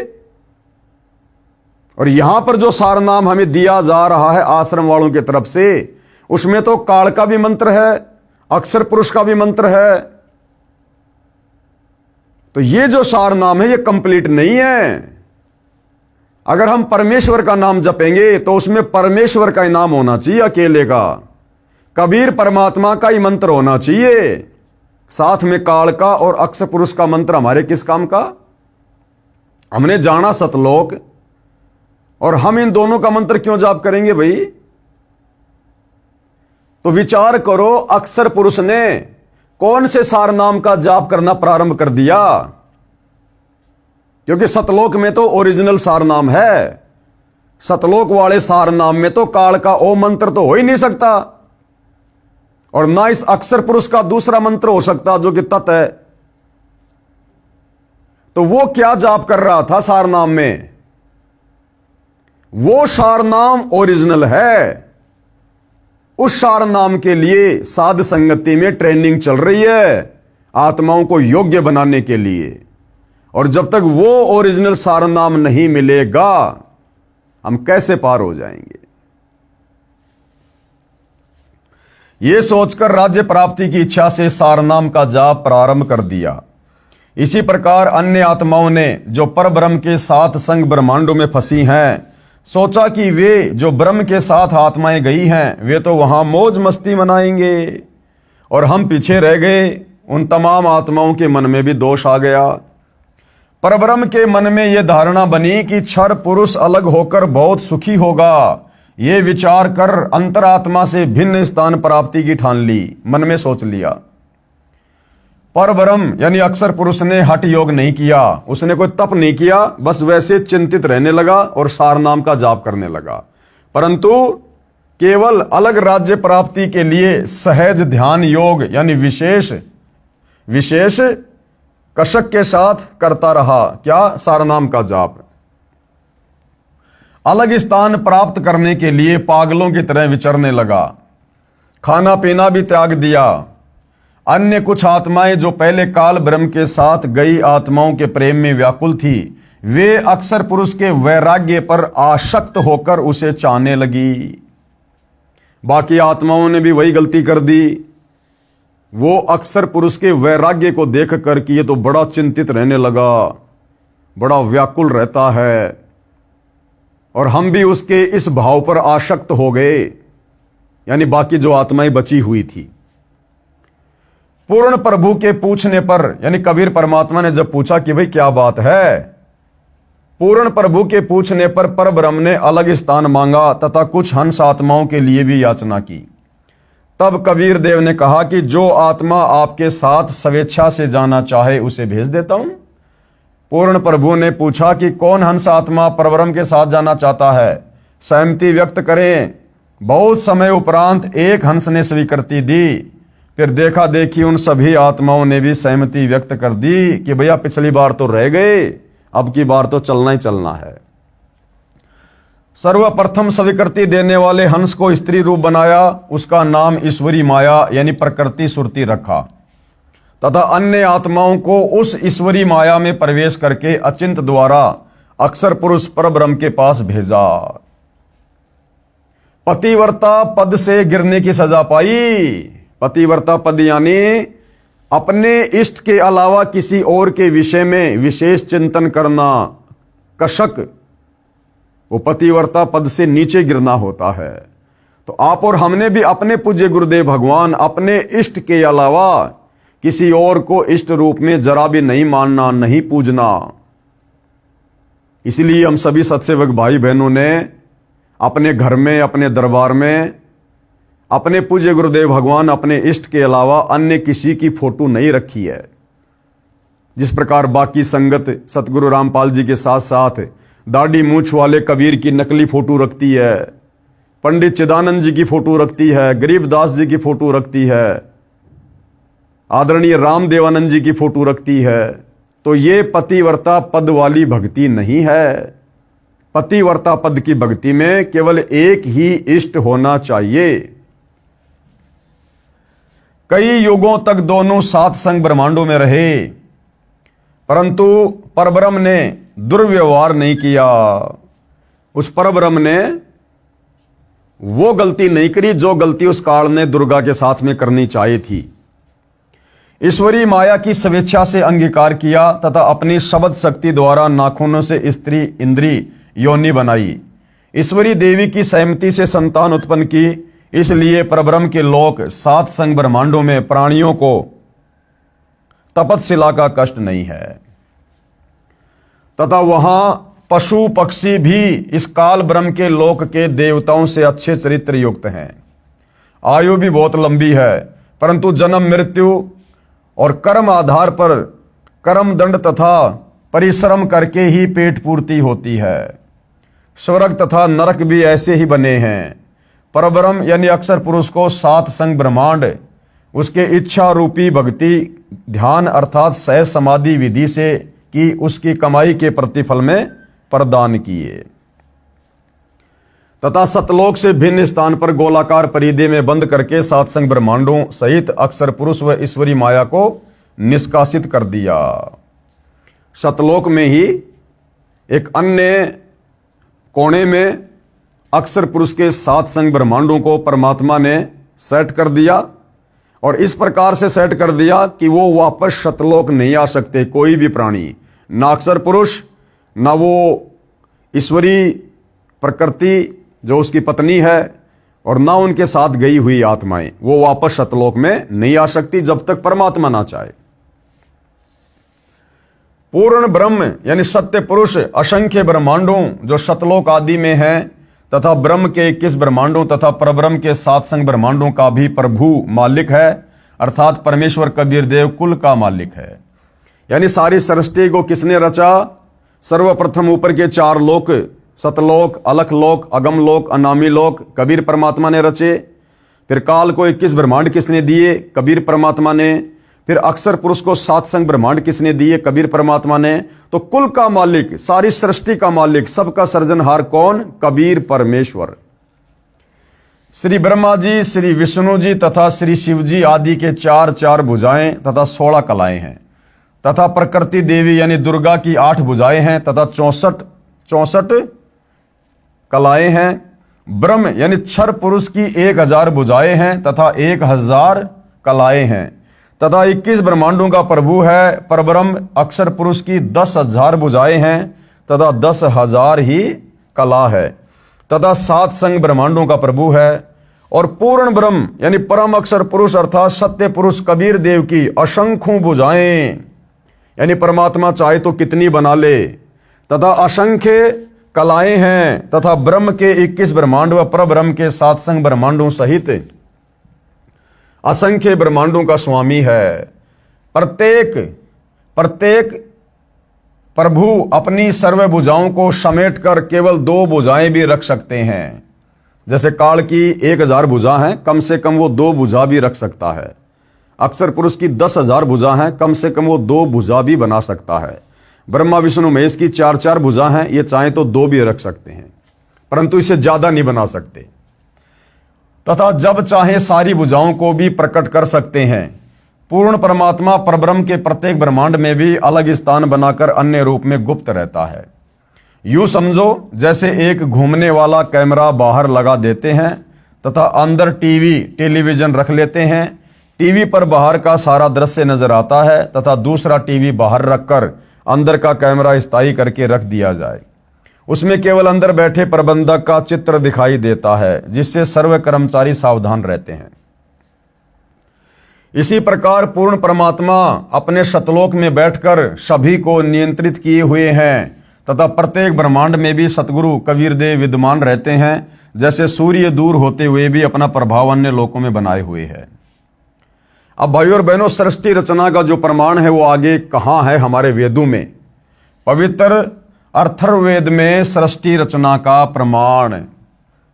और यहां पर जो सारनाम हमें दिया जा रहा है आश्रम वालों की तरफ से, उसमें तो काल का भी मंत्र है, अक्षर पुरुष का भी मंत्र है। तो ये जो सारनाम है ये कंप्लीट नहीं है। अगर हम परमेश्वर का नाम जपेंगे तो उसमें परमेश्वर का ही नाम होना चाहिए, अकेले का। कबीर परमात्मा का ही मंत्र होना चाहिए, साथ में काल का और अक्षर पुरुष का मंत्र हमारे किस काम का? हमने जाना सतलोक, और हम इन दोनों का मंत्र क्यों जाप करेंगे भाई? तो विचार करो, अक्षर पुरुष ने कौन से सारनाम का जाप करना प्रारंभ कर दिया? क्योंकि सतलोक में तो ओरिजिनल सारनाम है। सतलोक वाले सारनाम में तो काल का ओम मंत्र तो हो ही नहीं सकता, और ना इस अक्षर पुरुष का दूसरा मंत्र हो सकता जो कि तत् है। तो वो क्या जाप कर रहा था सारनाम में? वो सारनाम ओरिजिनल है। उस सारनाम के लिए साध संगति में ट्रेनिंग चल रही है, आत्माओं को योग्य बनाने के लिए। और जब तक वो ओरिजिनल सारनाम नहीं मिलेगा, हम कैसे पार हो जाएंगे? ये सोचकर राज्य प्राप्ति की इच्छा से सारनाम का जाप प्रारंभ कर दिया। इसी प्रकार अन्य आत्माओं ने जो परब्रह्म के साथ संग ब्रह्मांडों में फंसी हैं, सोचा कि वे जो ब्रह्म के साथ आत्माएं गई हैं, वे तो वहां मौज मस्ती मनाएंगे, और हम पीछे रह गए। उन तमाम आत्माओं के मन में भी दोष आ गया। परब्रह्म के मन में यह धारणा बनी कि क्षर पुरुष अलग होकर बहुत सुखी होगा। ये विचार कर अंतरात्मा से भिन्न स्थान प्राप्ति की ठान ली, मन में सोच लिया। परब्रह्म यानी अक्षर पुरुष ने हठ योग नहीं किया, उसने कोई तप नहीं किया, बस वैसे चिंतित रहने लगा और सारनाम का जाप करने लगा। परंतु केवल अलग राज्य प्राप्ति के लिए सहज ध्यान योग यानी विशेष कशक के साथ करता रहा। क्या? सारनाम का जाप। अलग स्थान प्राप्त करने के लिए पागलों की तरह विचरने लगा। खाना पीना भी त्याग दिया। अन्य कुछ आत्माएं जो पहले काल ब्रह्म के साथ गई आत्माओं के प्रेम में व्याकुल थी, वे अक्सर पुरुष के वैराग्य पर आसक्त होकर उसे चाहने लगी। बाकी आत्माओं ने भी वही गलती कर दी। वो अक्सर पुरुष के वैराग्य को देख कर कि ये तो बड़ा चिंतित रहने लगा, बड़ा व्याकुल रहता है, और हम भी उसके इस भाव पर आसक्त हो गए, यानी बाकी जो आत्माएं बची हुई थी। पूर्ण प्रभु के पूछने पर, यानी कबीर परमात्मा ने जब पूछा कि भाई क्या बात है, पूर्ण प्रभु के पूछने पर परब्रह्म ने अलग स्थान मांगा तथा कुछ हंस आत्माओं के लिए भी याचना की। तब कबीर देव ने कहा कि जो आत्मा आपके साथ स्वेच्छा से जाना चाहे उसे भेज देता हूं। पूर्ण प्रभु ने पूछा कि कौन हंस आत्मा परब्रह्म के साथ जाना चाहता है, सहमति व्यक्त करें। बहुत समय उपरांत एक हंस ने स्वीकृति दी। फिर देखा देखी उन सभी आत्माओं ने भी सहमति व्यक्त कर दी कि भैया पिछली बार तो रह गए, अब की बार तो चलना ही चलना है। सर्वप्रथम स्वीकृति देने वाले हंस को स्त्री रूप बनाया। उसका नाम ईश्वरी माया यानी प्रकृति सुरती रखा तथा अन्य आत्माओं को उस ईश्वरी माया में प्रवेश करके अचिंत द्वारा अक्षर पुरुष परब्रह्म के पास भेजा। पतिव्रता पद से गिरने की सजा पाई। पतिव्रता पद यानी अपने इष्ट के अलावा किसी और के विषय में विशेष चिंतन करना, कशक, वो पतिव्रता पद से नीचे गिरना होता है। तो आप और हमने भी अपने पूज्य गुरुदेव भगवान अपने इष्ट के अलावा किसी और को इष्ट रूप में जरा भी नहीं मानना, नहीं पूजना। इसलिए हम सभी सत्सेवक भाई बहनों ने अपने घर में, अपने दरबार में अपने पूज्य गुरुदेव भगवान अपने इष्ट के अलावा अन्य किसी की फोटो नहीं रखी है। जिस प्रकार बाकी संगत सतगुरु रामपाल जी के साथ साथ दाढ़ी मूछ वाले कबीर की नकली फोटो रखती है, पंडित चिदानंद जी की फोटो रखती है, गरीबदास जी की फोटो रखती है, आदरणीय रामदेवानंद जी की फोटो रखती है, तो ये पतिव्रता पद वाली भक्ति नहीं है। पतिव्रता पद की भक्ति में केवल एक ही इष्ट होना चाहिए। कई युगों तक दोनों सात संग ब्रह्मांडों में रहे, परंतु परब्रह्म ने दुर्व्यवहार नहीं किया। उस परब्रह्म ने वो गलती नहीं करी जो गलती उस काल ने दुर्गा के साथ में करनी चाहिए थी। ईश्वरी माया की स्वेच्छा से अंगीकार किया तथा अपनी शब्द शक्ति द्वारा नाखूनों से स्त्री इंद्री योनि बनाई। ईश्वरी देवी की सहमति से संतान उत्पन्न की। इसलिए परब्रह्म के लोक सात संग ब्रह्मांडों में प्राणियों को तपतशिला का कष्ट नहीं है तथा वहां पशु पक्षी भी इस काल ब्रह्म के लोक के देवताओं से अच्छे चरित्र युक्त हैं। आयु भी बहुत लंबी है, परंतु जन्म मृत्यु और कर्म आधार पर कर्म दंड तथा परिश्रम करके ही पेट पूर्ति होती है। स्वर्ग तथा नरक भी ऐसे ही बने हैं। परब्रह्म यानी अक्षर पुरुष को सात संग ब्रह्मांड उसके इच्छा रूपी भक्ति ध्यान अर्थात सहज समाधि विधि से की उसकी कमाई के प्रतिफल में प्रदान किए तथा सतलोक से भिन्न स्थान पर गोलाकार परिधि में बंद करके सात संग ब्रह्मांडों सहित अक्षर पुरुष व ईश्वरी माया को निष्कासित कर दिया। सतलोक में ही एक अन्य कोने में अक्षर पुरुष के सात संग ब्रह्मांडों को परमात्मा ने सेट कर दिया और इस प्रकार से सेट कर दिया कि वो वापस सतलोक नहीं आ सकते। कोई भी प्राणी, ना अक्षर पुरुष, ना वो ईश्वरी प्रकृति जो उसकी पत्नी है और ना उनके साथ गई हुई आत्माएं, वो वापस सतलोक में नहीं आ सकती जब तक परमात्मा ना चाहे। पूर्ण ब्रह्म यानी सत्य पुरुष असंख्य ब्रह्मांडों जो सतलोक आदि में है तथा ब्रह्म के 21 ब्रह्मांडों तथा परब्रह्म के सात संग ब्रह्मांडों का भी प्रभु मालिक है, अर्थात परमेश्वर कबीर देव कुल का मालिक है। यानी सारी सृष्टि को किसने रचा? सर्वप्रथम ऊपर के चार लोक, सतलोक, अलख लोक, अगम लोक, अनामी लोक कबीर परमात्मा ने रचे। फिर काल को 21 ब्रह्मांड किसने दिए? कबीर परमात्मा ने। फिर अक्षर पुरुष को सात संग ब्रह्मांड किसने दिए? कबीर परमात्मा ने। तो कुल का मालिक, सारी सृष्टि का मालिक, सबका सृजनहार कौन? कबीर परमेश्वर। श्री ब्रह्मा जी, श्री विष्णु जी तथा श्री शिव जी आदि के चार चार भुजाएं तथा 16 कलाएं हैं, तथा प्रकृति देवी यानी दुर्गा की 8 भुजाएं हैं तथा 64 कलाएं हैं। ब्रह्म यानी क्षर पुरुष की 1000 भुजाएं हैं तथा 1000 कलाएं हैं, तथा 21 ब्रह्मांडों का प्रभु है। परब्रह्म अक्षर पुरुष की 10,000 भुजाएं हैं तथा 10,000 ही कला है, तथा 7 संग ब्रह्मांडों का प्रभु है। और पूर्ण ब्रह्म यानी परम अक्षर पुरुष अर्थात सत्य पुरुष कबीर देव की असंख्यों भुजाएं, यानी परमात्मा चाहे तो कितनी बना ले, तथा असंख्य कलाएं हैं, तथा ब्रह्म के 21 ब्रह्मांड व परब्रह्म के 7 संग ब्रह्मांडों सहित असंख्य ब्रह्मांडों का स्वामी है। प्रत्येक प्रभु अपनी सर्व भुजाओं को समेट कर केवल 2 भुजाएं भी रख सकते हैं। जैसे काल की 1000 भुजा हैं, कम से कम वो 2 भुजा भी रख सकता है। अक्षर पुरुष की 10,000 भुजा हैं, कम से कम वो 2 भुजा भी बना सकता है। ब्रह्मा विष्णु महेश की 4 भुजा हैं, ये चाहे तो 2 भी रख सकते हैं, परंतु इसे ज्यादा नहीं बना सकते। तथा जब चाहे सारी भुजाओं को भी प्रकट कर सकते हैं। पूर्ण परमात्मा परब्रह्म के प्रत्येक ब्रह्मांड में भी अलग स्थान बनाकर अन्य रूप में गुप्त रहता है। यूं समझो जैसे एक घूमने वाला कैमरा बाहर लगा देते हैं तथा अंदर टेलीविजन रख लेते हैं। टीवी पर बाहर का सारा दृश्य नजर आता है तथा दूसरा टीवी बाहर रखकर अंदर का कैमरा स्थायी करके रख दिया जाए। उसमें केवल अंदर बैठे प्रबंधक का चित्र दिखाई देता है, जिससे सर्व कर्मचारी सावधान रहते हैं। इसी प्रकार पूर्ण परमात्मा अपने सतलोक में बैठकर सभी को नियंत्रित किए हुए हैं तथा प्रत्येक ब्रह्मांड में भी सतगुरु कबीर देव विद्यमान रहते हैं। जैसे सूर्य दूर होते हुए भी अपना प्रभाव अन्य लोकों में बनाए हुए है। अब भाइयों और बहनों, सृष्टि रचना का जो प्रमाण है वो आगे कहाँ है? हमारे वेदों में, पवित्र अथर्ववेद में सृष्टि रचना का प्रमाण,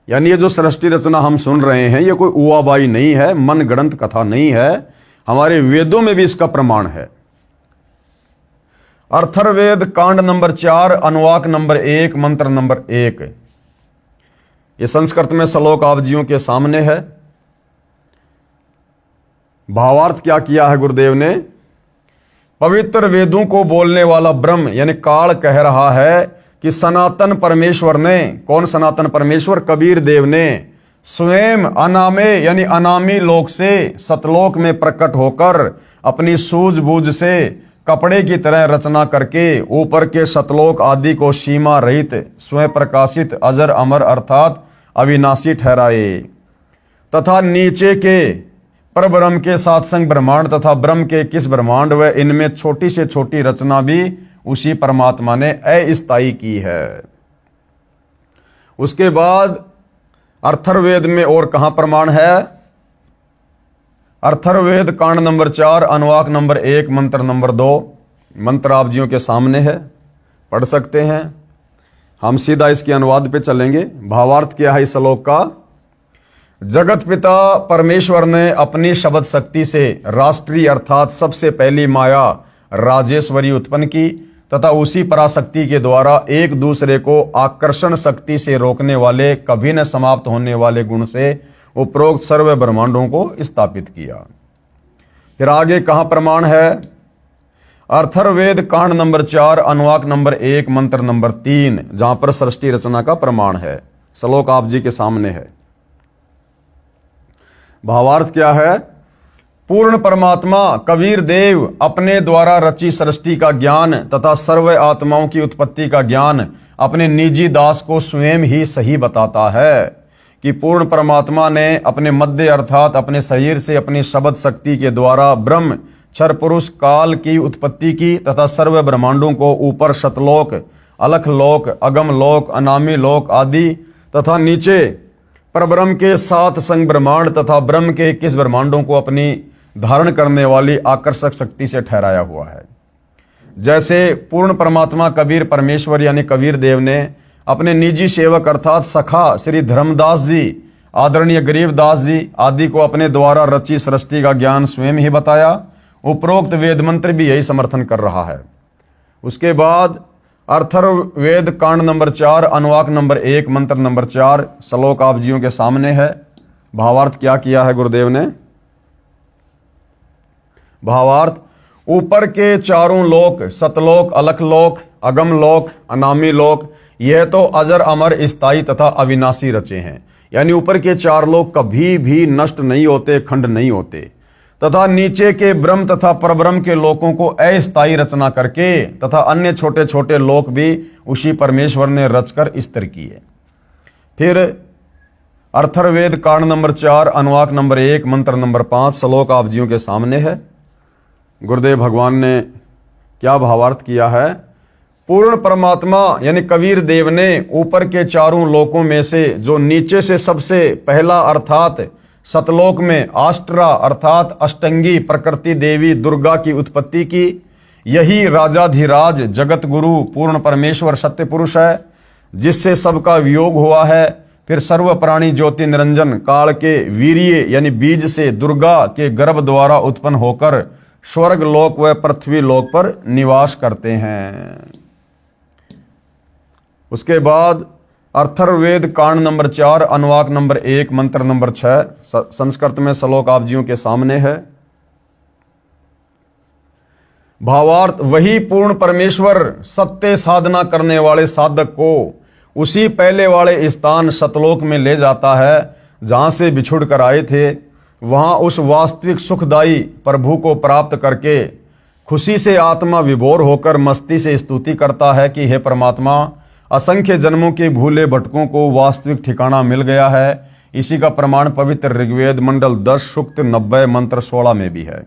यानी ये जो सृष्टि रचना हम सुन रहे हैं ये कोई उवाबाई नहीं है, मन गढ़ंत कथा नहीं है, हमारे वेदों में भी इसका प्रमाण है। अथर्ववेद कांड नंबर 4 अनुवाक नंबर 1 मंत्र नंबर 1। ये संस्कृत में श्लोक आप जियों के सामने है। भावार्थ क्या किया है गुरुदेव ने? पवित्र वेदों को बोलने वाला ब्रह्म यानी काल कह रहा है कि सनातन परमेश्वर ने, कौन सनातन परमेश्वर? कबीर देव ने स्वयं अनामे यानी अनामी लोक से सतलोक में प्रकट होकर अपनी सूझबूझ से कपड़े की तरह रचना करके ऊपर के सतलोक आदि को सीमा रहित स्वयं प्रकाशित अजर अमर अर्थात अविनाशी ठहराए, तथा नीचे के परब्रह्म के 7 संग ब्रह्मांड तथा ब्रह्म के 21 ब्रह्मांड व इनमें छोटी से छोटी रचना भी उसी परमात्मा ने अस्थायी की है। उसके बाद अथर्ववेद में और कहां प्रमाण है? अथर्ववेद कांड नंबर 4 अनुवाक नंबर 1 मंत्र नंबर 2। मंत्र आप जियों के सामने है, पढ़ सकते हैं। हम सीधा इसके अनुवाद पे चलेंगे। भावार्थ क्या है इस श्लोक का? जगत पिता परमेश्वर ने अपनी शब्द शक्ति से राष्ट्रीय अर्थात सबसे पहली माया राजेश्वरी उत्पन्न की तथा उसी पराशक्ति के द्वारा एक दूसरे को आकर्षण शक्ति से रोकने वाले, कभी न समाप्त होने वाले गुण से उपरोक्त सर्व ब्रह्मांडों को स्थापित किया। फिर आगे कहां प्रमाण है? अथर्ववेद कांड नंबर 4 अनुवाक नंबर 1 मंत्र नंबर 3, जहां पर सृष्टि रचना का प्रमाण है। श्लोक आप जी के सामने है। भावार्थ क्या है? पूर्ण परमात्मा कबीर देव अपने द्वारा रची सृष्टि का ज्ञान तथा सर्व आत्माओं की उत्पत्ति का ज्ञान अपने निजी दास को स्वयं ही सही बताता है कि पूर्ण परमात्मा ने अपने मध्य अर्थात अपने शरीर से अपनी शब्द शक्ति के द्वारा ब्रह्म क्षर पुरुष काल की उत्पत्ति की तथा सर्व ब्रह्मांडों को ऊपर शतलोक, अलख लोक, अगम लोक, अनामी लोक आदि तथा नीचे परब्रह्म के 7 संग ब्रह्मांड तथा ब्रह्म के 21 ब्रह्मांडों को अपनी धारण करने वाली आकर्षक शक्ति से ठहराया हुआ है। जैसे पूर्ण परमात्मा कबीर परमेश्वर यानी कबीर देव ने अपने निजी सेवक अर्थात सखा श्री धर्मदास जी, आदरणीय गरीबदास जी आदि को अपने द्वारा रची सृष्टि का ज्ञान स्वयं ही बताया, उपरोक्त वेद मंत्र भी यही समर्थन कर रहा है। उसके बाद अथर्ववेद कांड नंबर 4 अनुवाक नंबर 1 मंत्र नंबर 4 श्लोक आप जियों के सामने है। भावार्थ क्या किया है गुरुदेव ने? भावार्थ, ऊपर के चारों लोक, सतलोक, अलखलोक, अगम लोक, अनामी लोक, यह तो अजर अमर स्थायी तथा अविनाशी रचे हैं। यानी ऊपर के 4 लोक कभी भी नष्ट नहीं होते, खंड नहीं होते, तथा नीचे के ब्रह्म तथा परब्रह्म के लोकों को अस्थायी रचना करके तथा अन्य छोटे छोटे लोक भी उसी परमेश्वर ने रचकर स्थिर किए। फिर अथर्ववेद कांड नंबर 4 अनुवाक नंबर 1 मंत्र नंबर 5 श्लोक आप जियों के सामने है। गुरुदेव भगवान ने क्या भावार्थ किया है? पूर्ण परमात्मा यानी कबीर देव ने ऊपर के चारों लोकों में से जो नीचे से सबसे पहला अर्थात सतलोक में आष्ट्रा अर्थात अष्टंगी प्रकृति देवी दुर्गा की उत्पत्ति की, यही राजाधिराज जगत गुरु पूर्ण परमेश्वर सत्य पुरुष है, जिससे सबका वियोग हुआ है। फिर सर्व प्राणी ज्योति निरंजन काल के वीर्य यानी बीज से दुर्गा के गर्भ द्वारा उत्पन्न होकर स्वर्ग लोक व पृथ्वी लोक पर निवास करते हैं। उसके बाद अथर्ववेद कांड नंबर 4 अनुवाक नंबर 1 मंत्र नंबर 6 संस्कृत में श्लोक आप जियों के सामने है। भावार्थ, वही पूर्ण परमेश्वर सत्य साधना करने वाले साधक को उसी पहले वाले स्थान सतलोक में ले जाता है जहां से बिछुड़ कर आए थे। वहां उस वास्तविक सुखदायी प्रभु को प्राप्त करके खुशी से आत्मा विभोर होकर मस्ती से स्तुति करता है कि हे परमात्मा, असंख्य जन्मों के भूले भटकों को वास्तविक ठिकाना मिल गया है। इसी का प्रमाण पवित्र ऋग्वेद मंडल 10 सूक्त 90 मंत्र 16 में भी है।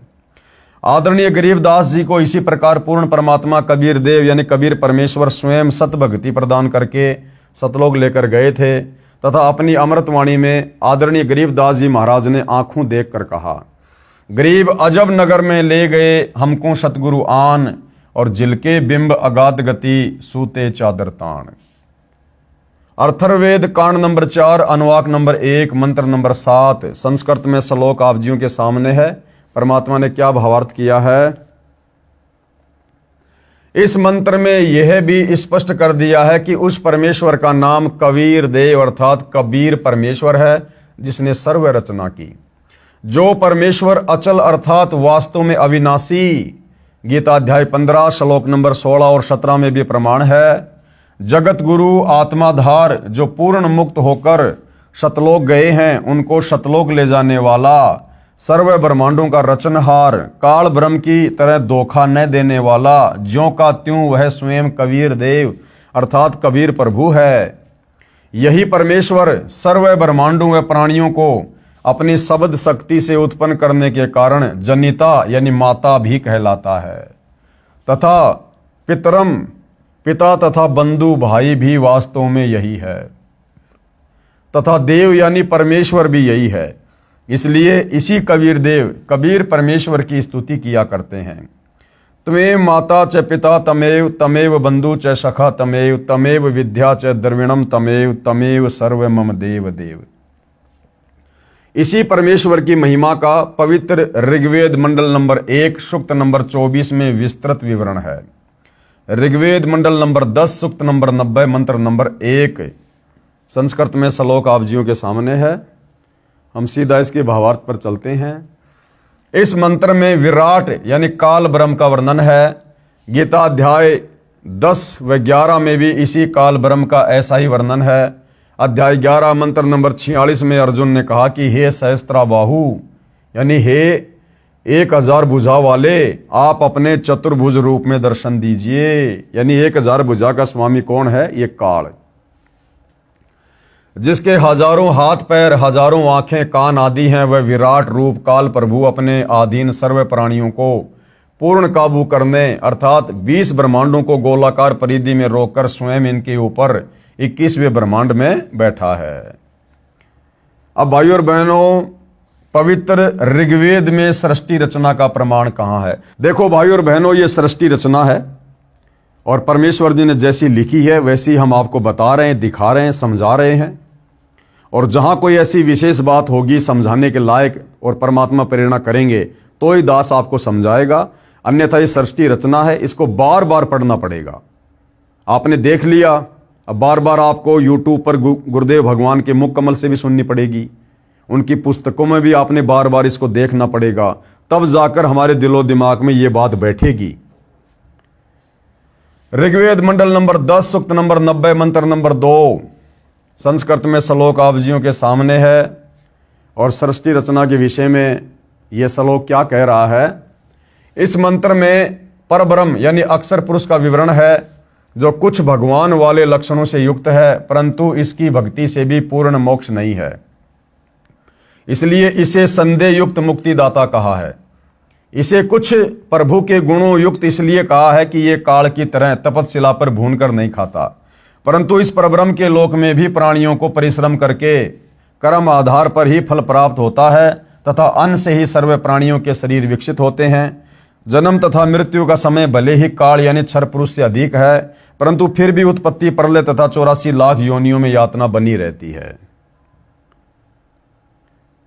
आदरणीय गरीबदास जी को इसी प्रकार पूर्ण परमात्मा कबीर देव यानी कबीर परमेश्वर स्वयं सत भक्ति प्रदान करके सतलोक लेकर गए थे तथा अपनी अमृतवाणी में आदरणीय गरीबदास जी महाराज ने आंखों देखकर कहा, गरीब अजब नगर में ले गए हमको सतगुरु आन, और जिलके बिंब अगाध गति सूते चादर तान। अथर्ववेद कांड नंबर 4 अनुवाक नंबर 1 मंत्र नंबर 7 संस्कृत में श्लोक आप जियों के सामने है। परमात्मा ने क्या भावार्थ किया है? इस मंत्र में यह भी स्पष्ट कर दिया है कि उस परमेश्वर का नाम कबीर देव अर्थात कबीर परमेश्वर है, जिसने सर्व रचना की। जो परमेश्वर अचल अर्थात वास्तव में अविनाशी, गीता अध्याय 15 श्लोक नंबर 16 और 17 में भी प्रमाण है। जगत गुरु आत्माधार जो पूर्ण मुक्त होकर सतलोक गए हैं, उनको सतलोक ले जाने वाला, सर्व ब्रह्मांडों का रचनहार, काल ब्रह्म की तरह धोखा न देने वाला, ज्यों का त्यों वह स्वयं कबीर देव अर्थात कबीर प्रभु है। यही परमेश्वर सर्व ब्रह्मांडों व प्राणियों को अपनी शब्द शक्ति से उत्पन्न करने के कारण जनिता यानी माता भी कहलाता है, तथा पितरम पिता तथा बंधु भाई भी वास्तव में यही है, तथा देव यानी परमेश्वर भी यही है। इसलिए इसी कबीर देव कबीर परमेश्वर की स्तुति किया करते हैं। त्वें माता च पिता तमेव, तमेव बंधु च सखा तमेव, तमेव विद्या च द्रविणम तमेव, तमेव सर्व मम देव देव। इसी परमेश्वर की महिमा का पवित्र ऋग्वेद मंडल नंबर 1 सूक्त नंबर 24 में विस्तृत विवरण है। ऋग्वेद मंडल नंबर 10 सूक्त नंबर 90 मंत्र नंबर 1 संस्कृत में श्लोक आप जियों के सामने है। हम सीधा इसके भावार्थ पर चलते हैं। इस मंत्र में विराट यानी काल ब्रह्म का वर्णन है। गीता अध्याय 10 व 11 में भी इसी काल ब्रह्म का ऐसा ही वर्णन है। अध्याय 11 मंत्र नंबर 46 में अर्जुन ने कहा कि हे सहस्त्रा बाहु यानी हे 1000 भुजा वाले, आप अपने चतुर्भुज रूप में दर्शन दीजिए। यानी 1000 भुजा का स्वामी कौन है? ये काल, जिसके हजारों हाथ पैर, हजारों आंखें कान आदि हैं। वह विराट रूप काल प्रभु अपने अधीन सर्व प्राणियों को पूर्ण काबू करने अर्थात 20 ब्रह्मांडों को गोलाकार परिधि में रोककर स्वयं इनके ऊपर 21वें ब्रह्मांड में बैठा है। अब भाइयों और बहनों, पवित्र ऋग्वेद में सृष्टि रचना का प्रमाण कहां है? देखो भाइयों और बहनों, ये सृष्टि रचना है और परमेश्वर जी ने जैसी लिखी है वैसी हम आपको बता रहे हैं, दिखा रहे हैं, समझा रहे हैं। और जहां कोई ऐसी विशेष बात होगी समझाने के लायक और परमात्मा प्रेरणा करेंगे तो ही दास आपको समझाएगा, अन्यथा ये सृष्टि रचना है, इसको बार बार पढ़ना पड़ेगा। आपने देख लिया, अब बार बार आपको यूट्यूब पर गुरुदेव भगवान के मुख कमल से भी सुननी पड़ेगी, उनकी पुस्तकों में भी आपने बार बार इसको देखना पड़ेगा, तब जाकर हमारे दिलो दिमाग में ये बात बैठेगी। ऋग्वेद मंडल नंबर 10 सूक्त नंबर 90 मंत्र नंबर 2 संस्कृत में श्लोक आप जियों के सामने है और सृष्टि रचना के विषय में यह श्लोक क्या कह रहा है। इस मंत्र में परब्रह्म यानी अक्षर पुरुष का विवरण है, जो कुछ भगवान वाले लक्षणों से युक्त है, परंतु इसकी भक्ति से भी पूर्ण मोक्ष नहीं है, इसलिए इसे संदेह युक्त मुक्तिदाता कहा है। इसे कुछ प्रभु के गुणों युक्त इसलिए कहा है कि ये काल की तरह तपतशिला पर भूनकर नहीं खाता, परंतु इस परब्रह्म के लोक में भी प्राणियों को परिश्रम करके कर्म आधार पर ही फल प्राप्त होता है तथा अन्न से ही सर्व प्राणियों के शरीर विकसित होते हैं। जन्म तथा मृत्यु का समय भले ही काल यानी क्षर पुरुष से अधिक है, परंतु फिर भी उत्पत्ति प्रलय तथा 84 लाख योनियों में यातना बनी रहती है।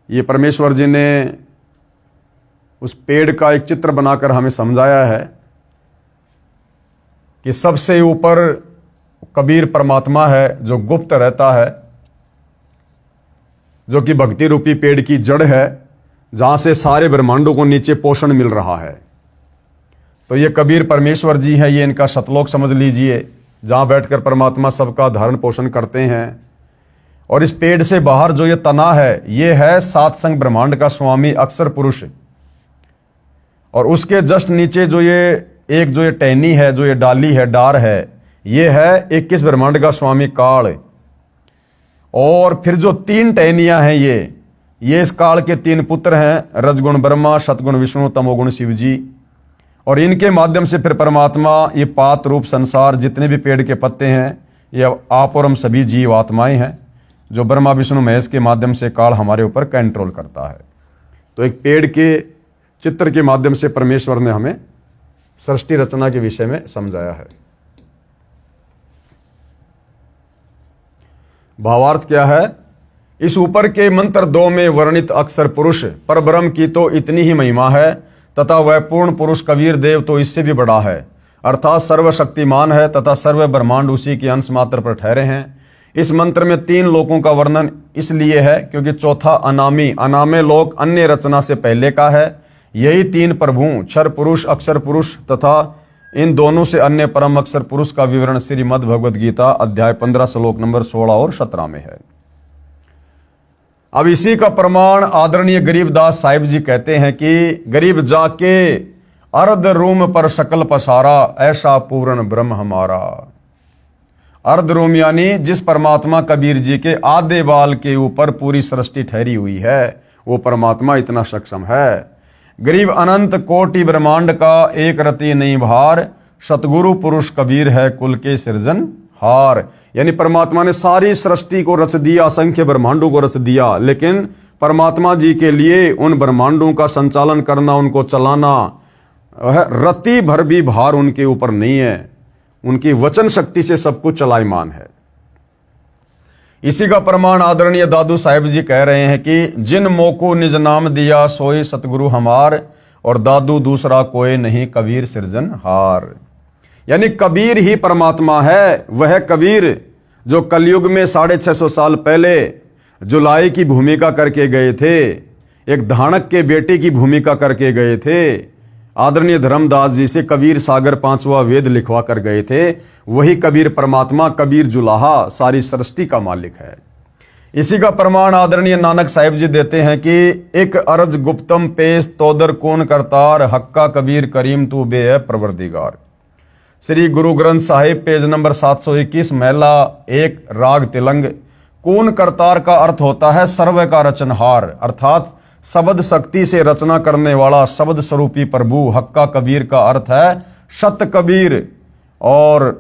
ये परमेश्वर जी ने उस पेड़ का एक चित्र बनाकर हमें समझाया है कि सबसे ऊपर कबीर परमात्मा है जो गुप्त रहता है, जो कि भक्ति रूपी पेड़ की जड़ है, जहां से सारे ब्रह्मांडों को नीचे पोषण मिल रहा है। तो ये कबीर परमेश्वर जी हैं, ये इनका शतलोक समझ लीजिए, जहां बैठकर परमात्मा सबका धारण पोषण करते हैं। और इस पेड़ से बाहर जो ये तना है, ये है सात संग ब्रह्मांड का स्वामी अक्षर पुरुष, और उसके जस्ट नीचे जो ये टहनी है, जो ये डाली है, डार है, ये है 21 ब्रह्मांड का स्वामी काल। और फिर जो 3 टहनियां हैं, ये इस काल के 3 पुत्र हैं, रजगुण ब्रह्मा, सतगुण विष्णु, तमोगुण शिव जी। और इनके माध्यम से फिर परमात्मा ये पात रूप संसार, जितने भी पेड़ के पत्ते हैं, ये आप और हम सभी जीव आत्माएं हैं, जो ब्रह्मा विष्णु महेश के माध्यम से काल हमारे ऊपर कंट्रोल करता है। तो एक पेड़ के चित्र के माध्यम से परमेश्वर ने हमें सृष्टि रचना के विषय में समझाया है। भावार्थ क्या है? इस ऊपर के मंत्र 2 में वर्णित अक्षर पुरुष परब्रह्म की तो इतनी ही महिमा है, तथा वह पूर्ण पुरुष कबीर देव तो इससे भी बड़ा है, अर्थात सर्वशक्तिमान है तथा सर्व ब्रह्मांड उसी के अंश मात्र पर ठहरे हैं। इस मंत्र में 3 लोकों का वर्णन इसलिए है क्योंकि चौथा अनामे लोक अन्य रचना से पहले का है। यही 3 प्रभु क्षर पुरुष, अक्षर पुरुष तथा इन दोनों से अन्य परम अक्षर पुरुष का विवरण श्रीमद् भगवद गीता अध्याय 15 श्लोक नंबर 16 और 17 में है। अब इसी का प्रमाण आदरणीय गरीबदास साहिब जी कहते हैं कि गरीब जाके अर्ध रूम पर शकल पसारा, ऐसा पूर्ण ब्रह्म हमारा। अर्ध रूम यानी जिस परमात्मा कबीर जी के आधे बाल के ऊपर पूरी सृष्टि ठहरी हुई है, वो परमात्मा इतना सक्षम है। गरीब अनंत कोटि ब्रह्मांड का एक रति नहीं भार, सतगुरु पुरुष कबीर है कुल के सृजन हार। यानी परमात्मा ने सारी सृष्टि को रच दिया, असंख्य ब्रह्मांडों को रच दिया, लेकिन परमात्मा जी के लिए उन ब्रह्मांडों का संचालन करना, उनको चलाना रति भर भी भार उनके ऊपर नहीं है। उनकी वचन शक्ति से सब कुछ चलायमान है। इसी का प्रमाण आदरणीय दादू साहिब जी कह रहे हैं कि जिन मोको निज नाम दिया सोई सतगुरु हमार, और दादू दूसरा कोई नहीं कबीर सृजन हार। यानी कबीर ही परमात्मा है। वह कबीर जो कलयुग में 650 साल पहले जुलाई की भूमिका करके गए थे, एक धानक के बेटे की भूमिका करके गए थे, आदरणीय धर्मदास जी से कबीर सागर 5वां वेद लिखवा कर गए थे, वही कबीर परमात्मा, कबीर जुलाहा सारी सृष्टि का मालिक है। इसी का प्रमाण आदरणीय नानक साहिब जी देते हैं कि एक अर्ज गुप्तम पेश तोदर कौन करतार, हक्का कबीर करीम तू बे है प्रवर्दिगार। श्री गुरु ग्रंथ साहिब पेज नंबर 721 महिला 1 राग तिलंग। कौन करतार का अर्थ होता है सर्व का रचनहार, अर्थात शब्द शक्ति से रचना करने वाला शब्द स्वरूपी प्रभु। हक्का कबीर का अर्थ है शत कबीर, और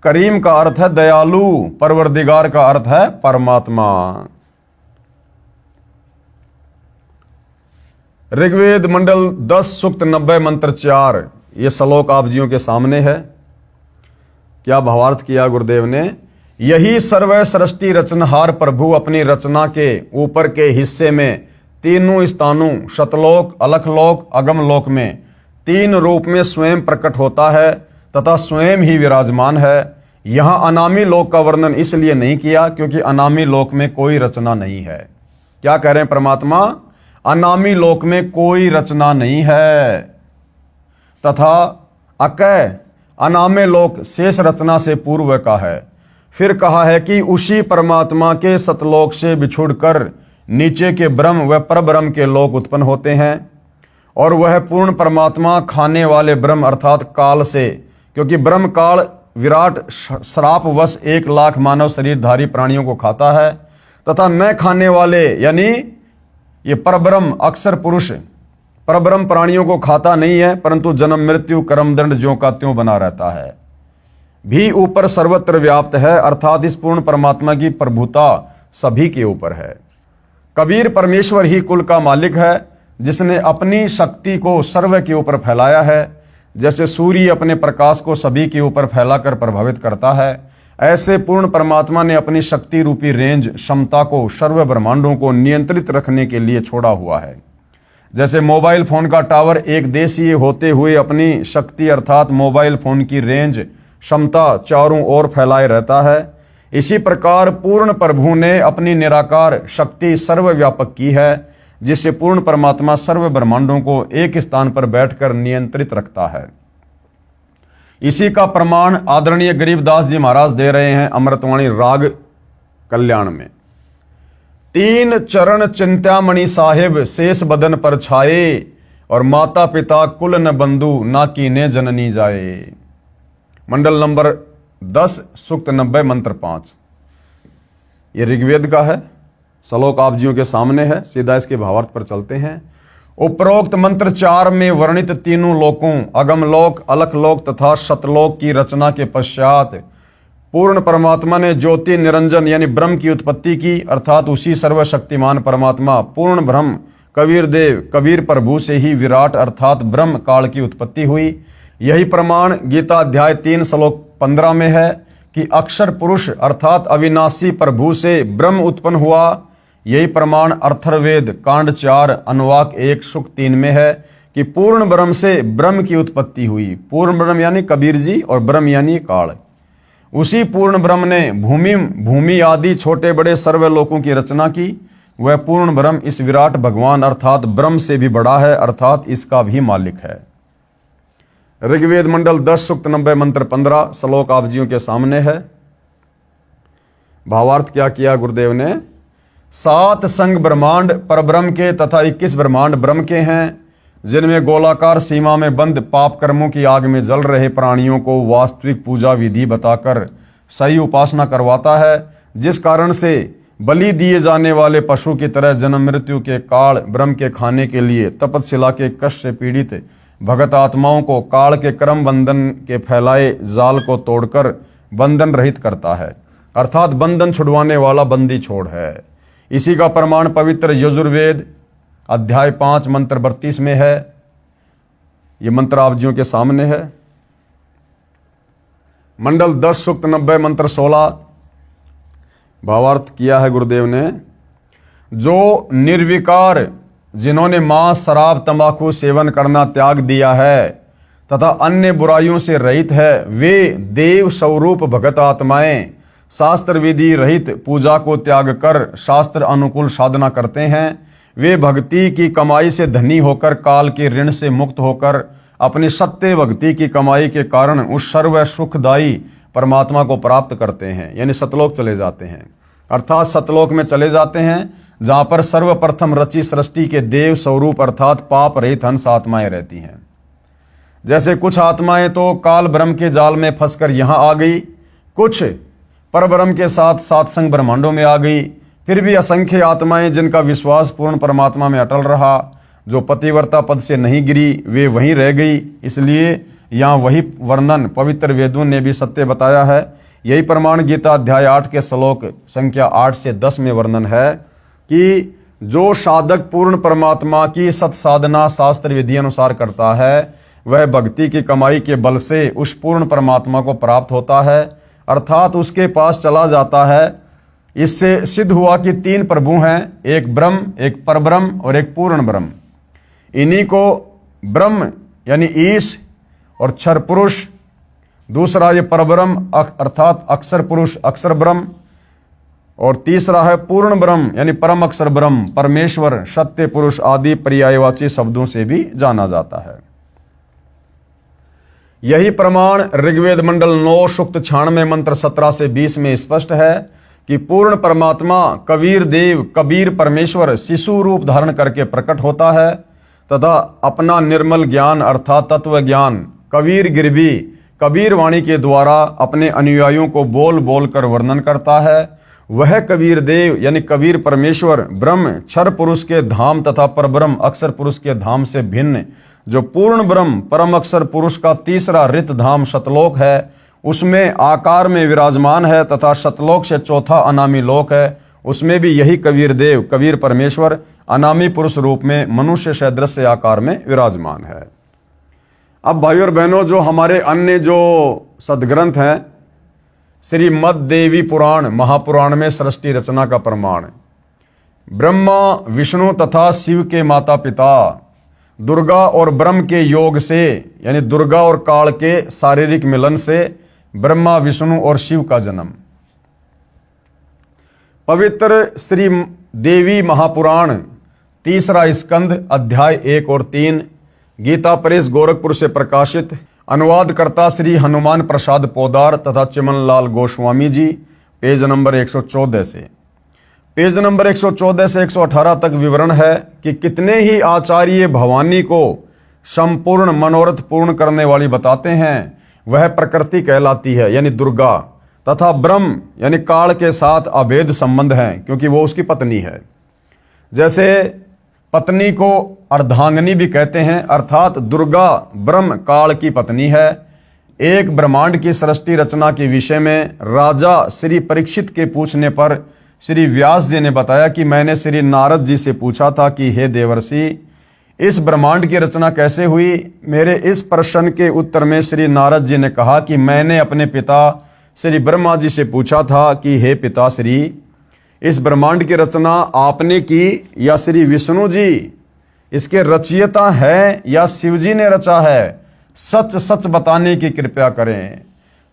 करीम का अर्थ है दयालु, परवरदिगार का अर्थ है परमात्मा। ऋग्वेद मंडल 10 सूक्त 90 मंत्र 4, ये श्लोक आप जियों के सामने है। क्या भावार्थ किया गुरुदेव ने? यही सर्व सृष्टि रचनहार प्रभु अपनी रचना के ऊपर के हिस्से में तीनों स्थानों सतलोक, अलखलोक, अगमलोक में तीन रूप में स्वयं प्रकट होता है तथा स्वयं ही विराजमान है। यहां अनामी लोक का वर्णन इसलिए नहीं किया क्योंकि अनामी लोक में कोई रचना नहीं है। क्या कह रहे हैं परमात्मा? अनामी लोक में कोई रचना नहीं है तथा अकय अनामे लोक शेष रचना से पूर्व का है। फिर कहा है कि उसी परमात्मा के सतलोक से बिछुड़कर नीचे के ब्रह्म व परब्रह्म के लोक उत्पन्न होते हैं और वह पूर्ण परमात्मा खाने वाले ब्रह्म अर्थात काल से, क्योंकि ब्रह्म काल विराट श्रापवश 1,00,000 मानव शरीरधारी प्राणियों को खाता है तथा न खाने वाले यानी ये परब्रह्म अक्षर पुरुष परब्रह्म प्राणियों को खाता नहीं है, परंतु जन्म मृत्यु कर्मदंड ज्यों का त्यों बना रहता है, भी ऊपर सर्वत्र व्याप्त है। अर्थात इस पूर्ण परमात्मा की प्रभुता सभी के ऊपर है। कबीर परमेश्वर ही कुल का मालिक है जिसने अपनी शक्ति को सर्व के ऊपर फैलाया है। जैसे सूर्य अपने प्रकाश को सभी के ऊपर फैलाकर प्रभावित करता है, ऐसे पूर्ण परमात्मा ने अपनी शक्ति रूपी रेंज क्षमता को सर्व ब्रह्मांडों को नियंत्रित रखने के लिए छोड़ा हुआ है। जैसे मोबाइल फोन का टावर एक देशीय होते हुए अपनी शक्ति अर्थात मोबाइल फोन की रेंज क्षमता चारों ओर फैलाए रहता है, इसी प्रकार पूर्ण प्रभु ने अपनी निराकार शक्ति सर्वव्यापक की है जिससे पूर्ण परमात्मा सर्व ब्रह्मांडों को एक स्थान पर बैठकर नियंत्रित रखता है। इसी का प्रमाण आदरणीय गरीबदास जी महाराज दे रहे हैं अमृतवाणी राग कल्याण में। तीन चरण चिंतामणि साहिब शेष बदन पर छाए और माता पिता कुल न बंधु ना कीने जननी जाए। मंडल नंबर 10 सूक्त 90 मंत्र 5। ये ऋग्वेद का है, श्लोक आप जियों के सामने है। सीधा इसके भावार्थ पर चलते हैं। उपरोक्त मंत्र 4 में वर्णित तीनों लोकों अगमलोक, अलखलोक तथा सतलोक की रचना के पश्चात पूर्ण परमात्मा ने ज्योति निरंजन यानी ब्रह्म की उत्पत्ति की, अर्थात उसी सर्वशक्तिमान परमात्मा पूर्ण ब्रह्म कबीर देव कबीर प्रभु से ही विराट अर्थात ब्रह्म काल की उत्पत्ति हुई। यही प्रमाण गीता अध्याय 3 श्लोक 15 में है कि अक्षर पुरुष अर्थात अविनाशी प्रभु से ब्रह्म उत्पन्न हुआ। यही प्रमाण अथर्ववेद कांड 4 अनुवाक 1 सूक्त 3 में है कि पूर्ण ब्रह्म से ब्रह्म की उत्पत्ति हुई। पूर्ण ब्रह्म यानी कबीर जी और ब्रह्म यानी काल। उसी पूर्ण ब्रह्म ने भूमि आदि छोटे बड़े सर्वलोकों की रचना की। वह पूर्ण ब्रह्म इस विराट भगवान अर्थात ब्रह्म से भी बड़ा है, अर्थात इसका भी मालिक है। ऋग्वेद मंडल 10 सूक्त 90 मंत्र 15 श्लोक आप जियों के सामने है। भावार्थ क्या किया गुरुदेव ने? 7 संग ब्रह्मांड परब्रह्म के तथा 21 ब्रह्मांड ब्रह्म के हैं, जिनमें गोलाकार सीमा में बंद पाप कर्मों की आग में जल रहे प्राणियों को वास्तविक पूजा विधि बताकर सही उपासना करवाता है, जिस कारण से बलि दिए जाने वाले पशु की तरह जन्म मृत्यु के काल ब्रह्म के खाने के लिए तपतशिला के कष्ट से पीड़ित भगत आत्माओं को काल के कर्म बंधन के फैलाए जाल को तोड़कर बंधन रहित करता है, अर्थात बंधन छुड़वाने वाला बंदी छोड़ है। इसी का प्रमाण पवित्र यजुर्वेद अध्याय 5 मंत्र 32 में है। ये मंत्र आप जियों के सामने है। मंडल 10 सूक्त 90 मंत्र 16 भावार्थ किया है गुरुदेव ने। जो निर्विकार जिन्होंने मांस शराब तंबाकू सेवन करना त्याग दिया है तथा अन्य बुराइयों से रहित है, वे देव स्वरूप भगत आत्माएं शास्त्र विधि रहित पूजा को त्याग कर शास्त्र अनुकूल साधना करते हैं। वे भक्ति की कमाई से धनी होकर काल के ऋण से मुक्त होकर अपनी सत्य भक्ति की कमाई के कारण उस सर्व सुखदायी परमात्मा को प्राप्त करते हैं, यानी सतलोक चले जाते हैं। अर्थात सतलोक में चले जाते हैं जहां पर सर्वप्रथम रची सृष्टि के देव स्वरूप अर्थात पाप रहित हंस आत्माएं रहती हैं। जैसे कुछ आत्माएं तो काल ब्रह्म के जाल में फंसकर यहां आ गई, कुछ परब्रह्म के साथ सात संग ब्रह्मांडों में आ गई, फिर भी असंख्य आत्माएं जिनका विश्वास पूर्ण परमात्मा में अटल रहा, जो पतिव्रता पद से नहीं गिरी, वे वहीं रह गई। इसलिए यहाँ वही वर्णन पवित्र वेदों ने भी सत्य बताया है। यही प्रमाण गीता अध्याय 8 के श्लोक संख्या 8 से 10 में वर्णन है कि जो साधक पूर्ण परमात्मा की सत साधना शास्त्र विधि अनुसार करता है, वह भक्ति की कमाई के बल से उस पूर्ण परमात्मा को प्राप्त होता है, अर्थात उसके पास चला जाता है। इससे सिद्ध हुआ कि तीन प्रभु हैं, एक ब्रह्म, एक परब्रह्म और एक पूर्ण ब्रह्म। इन्हीं को ब्रह्म यानी ईश और क्षर पुरुष, दूसरा ये परब्रह्म अर्थात अक्षर पुरुष अक्षर ब्रह्म, और तीसरा है पूर्ण ब्रह्म यानी परम अक्षर ब्रह्म परमेश्वर सत्य पुरुष आदि पर्यायवाची शब्दों से भी जाना जाता है। यही प्रमाण ऋग्वेद मंडल 9 सूक्त 96 मंत्र 17 से 20 में स्पष्ट है कि पूर्ण परमात्मा कबीर देव कबीर परमेश्वर शिशु रूप धारण करके प्रकट होता है तथा अपना निर्मल ज्ञान अर्थात तत्व ज्ञान कबीर गिरवी कबीर वाणी के द्वारा अपने अनुयायियों को बोल बोल कर वर्णन करता है। वह कबीर देव यानी कबीर परमेश्वर ब्रह्म क्षर पुरुष के धाम तथा परब्रह्म अक्षर पुरुष के धाम से भिन्न जो पूर्ण ब्रह्म परम अक्षर पुरुष का तीसरा रित धाम सतलोक है, उसमें आकार में विराजमान है तथा सतलोक से चौथा अनामी लोक है, उसमें भी यही कबीर देव कबीर परमेश्वर अनामी पुरुष रूप में मनुष्य सदृश आकार में विराजमान है। अब भाइयों और बहनों, जो हमारे अन्य जो सदग्रंथ हैं, श्रीमद् देवी पुराण महापुराण में सृष्टि रचना का प्रमाण ब्रह्मा विष्णु तथा शिव के माता पिता दुर्गा और ब्रह्म के योग से यानी दुर्गा और काल के शारीरिक मिलन से ब्रह्मा विष्णु और शिव का जन्म। पवित्र श्री देवी महापुराण तीसरा स्कंद अध्याय 1 और 3 गीता प्रेस गोरखपुर से प्रकाशित, अनुवादकर्ता श्री हनुमान प्रसाद पोदार तथा चिमनलाल गोस्वामी जी, पेज नंबर 114 से। पेज नंबर 114 से 118 तक विवरण है कि कितने ही आचार्य भवानी को संपूर्ण मनोरथ पूर्ण करने वाली बताते हैं। वह प्रकृति कहलाती है यानी दुर्गा, तथा ब्रह्म यानी काल के साथ अभेद संबंध है क्योंकि वो उसकी पत्नी है। जैसे पत्नी को अर्धांगिनी भी कहते हैं, अर्थात दुर्गा ब्रह्म काल की पत्नी है। एक ब्रह्मांड की सृष्टि रचना के विषय में राजा श्री परीक्षित के पूछने पर श्री व्यास जी ने बताया कि मैंने श्री नारद जी से पूछा था कि हे देवर्षि, इस ब्रह्मांड की रचना कैसे हुई। मेरे इस प्रश्न के उत्तर में श्री नारद जी ने कहा कि मैंने अपने पिता श्री ब्रह्मा जी से पूछा था कि हे पिता श्री, इस ब्रह्मांड की रचना आपने की या श्री विष्णु जी इसके रचयिता है या शिव जी ने रचा है, सच सच बताने की कृपया करें।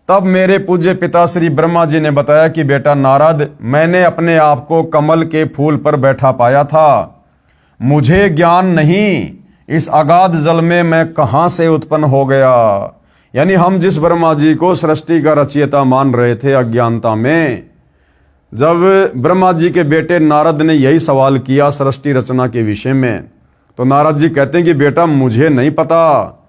तब मेरे पूज्य पिता श्री ब्रह्मा जी ने बताया कि बेटा नारद, मैंने अपने आप को कमल के फूल पर बैठा पाया था, मुझे ज्ञान नहीं इस अगाध जल में मैं कहां से उत्पन्न हो गया। यानी हम जिस ब्रह्मा जी को सृष्टि का रचयिता मान रहे थे अज्ञानता में, जब ब्रह्मा जी के बेटे नारद ने यही सवाल किया सृष्टि रचना के विषय में, तो नारद जी कहते हैं कि बेटा मुझे नहीं पता,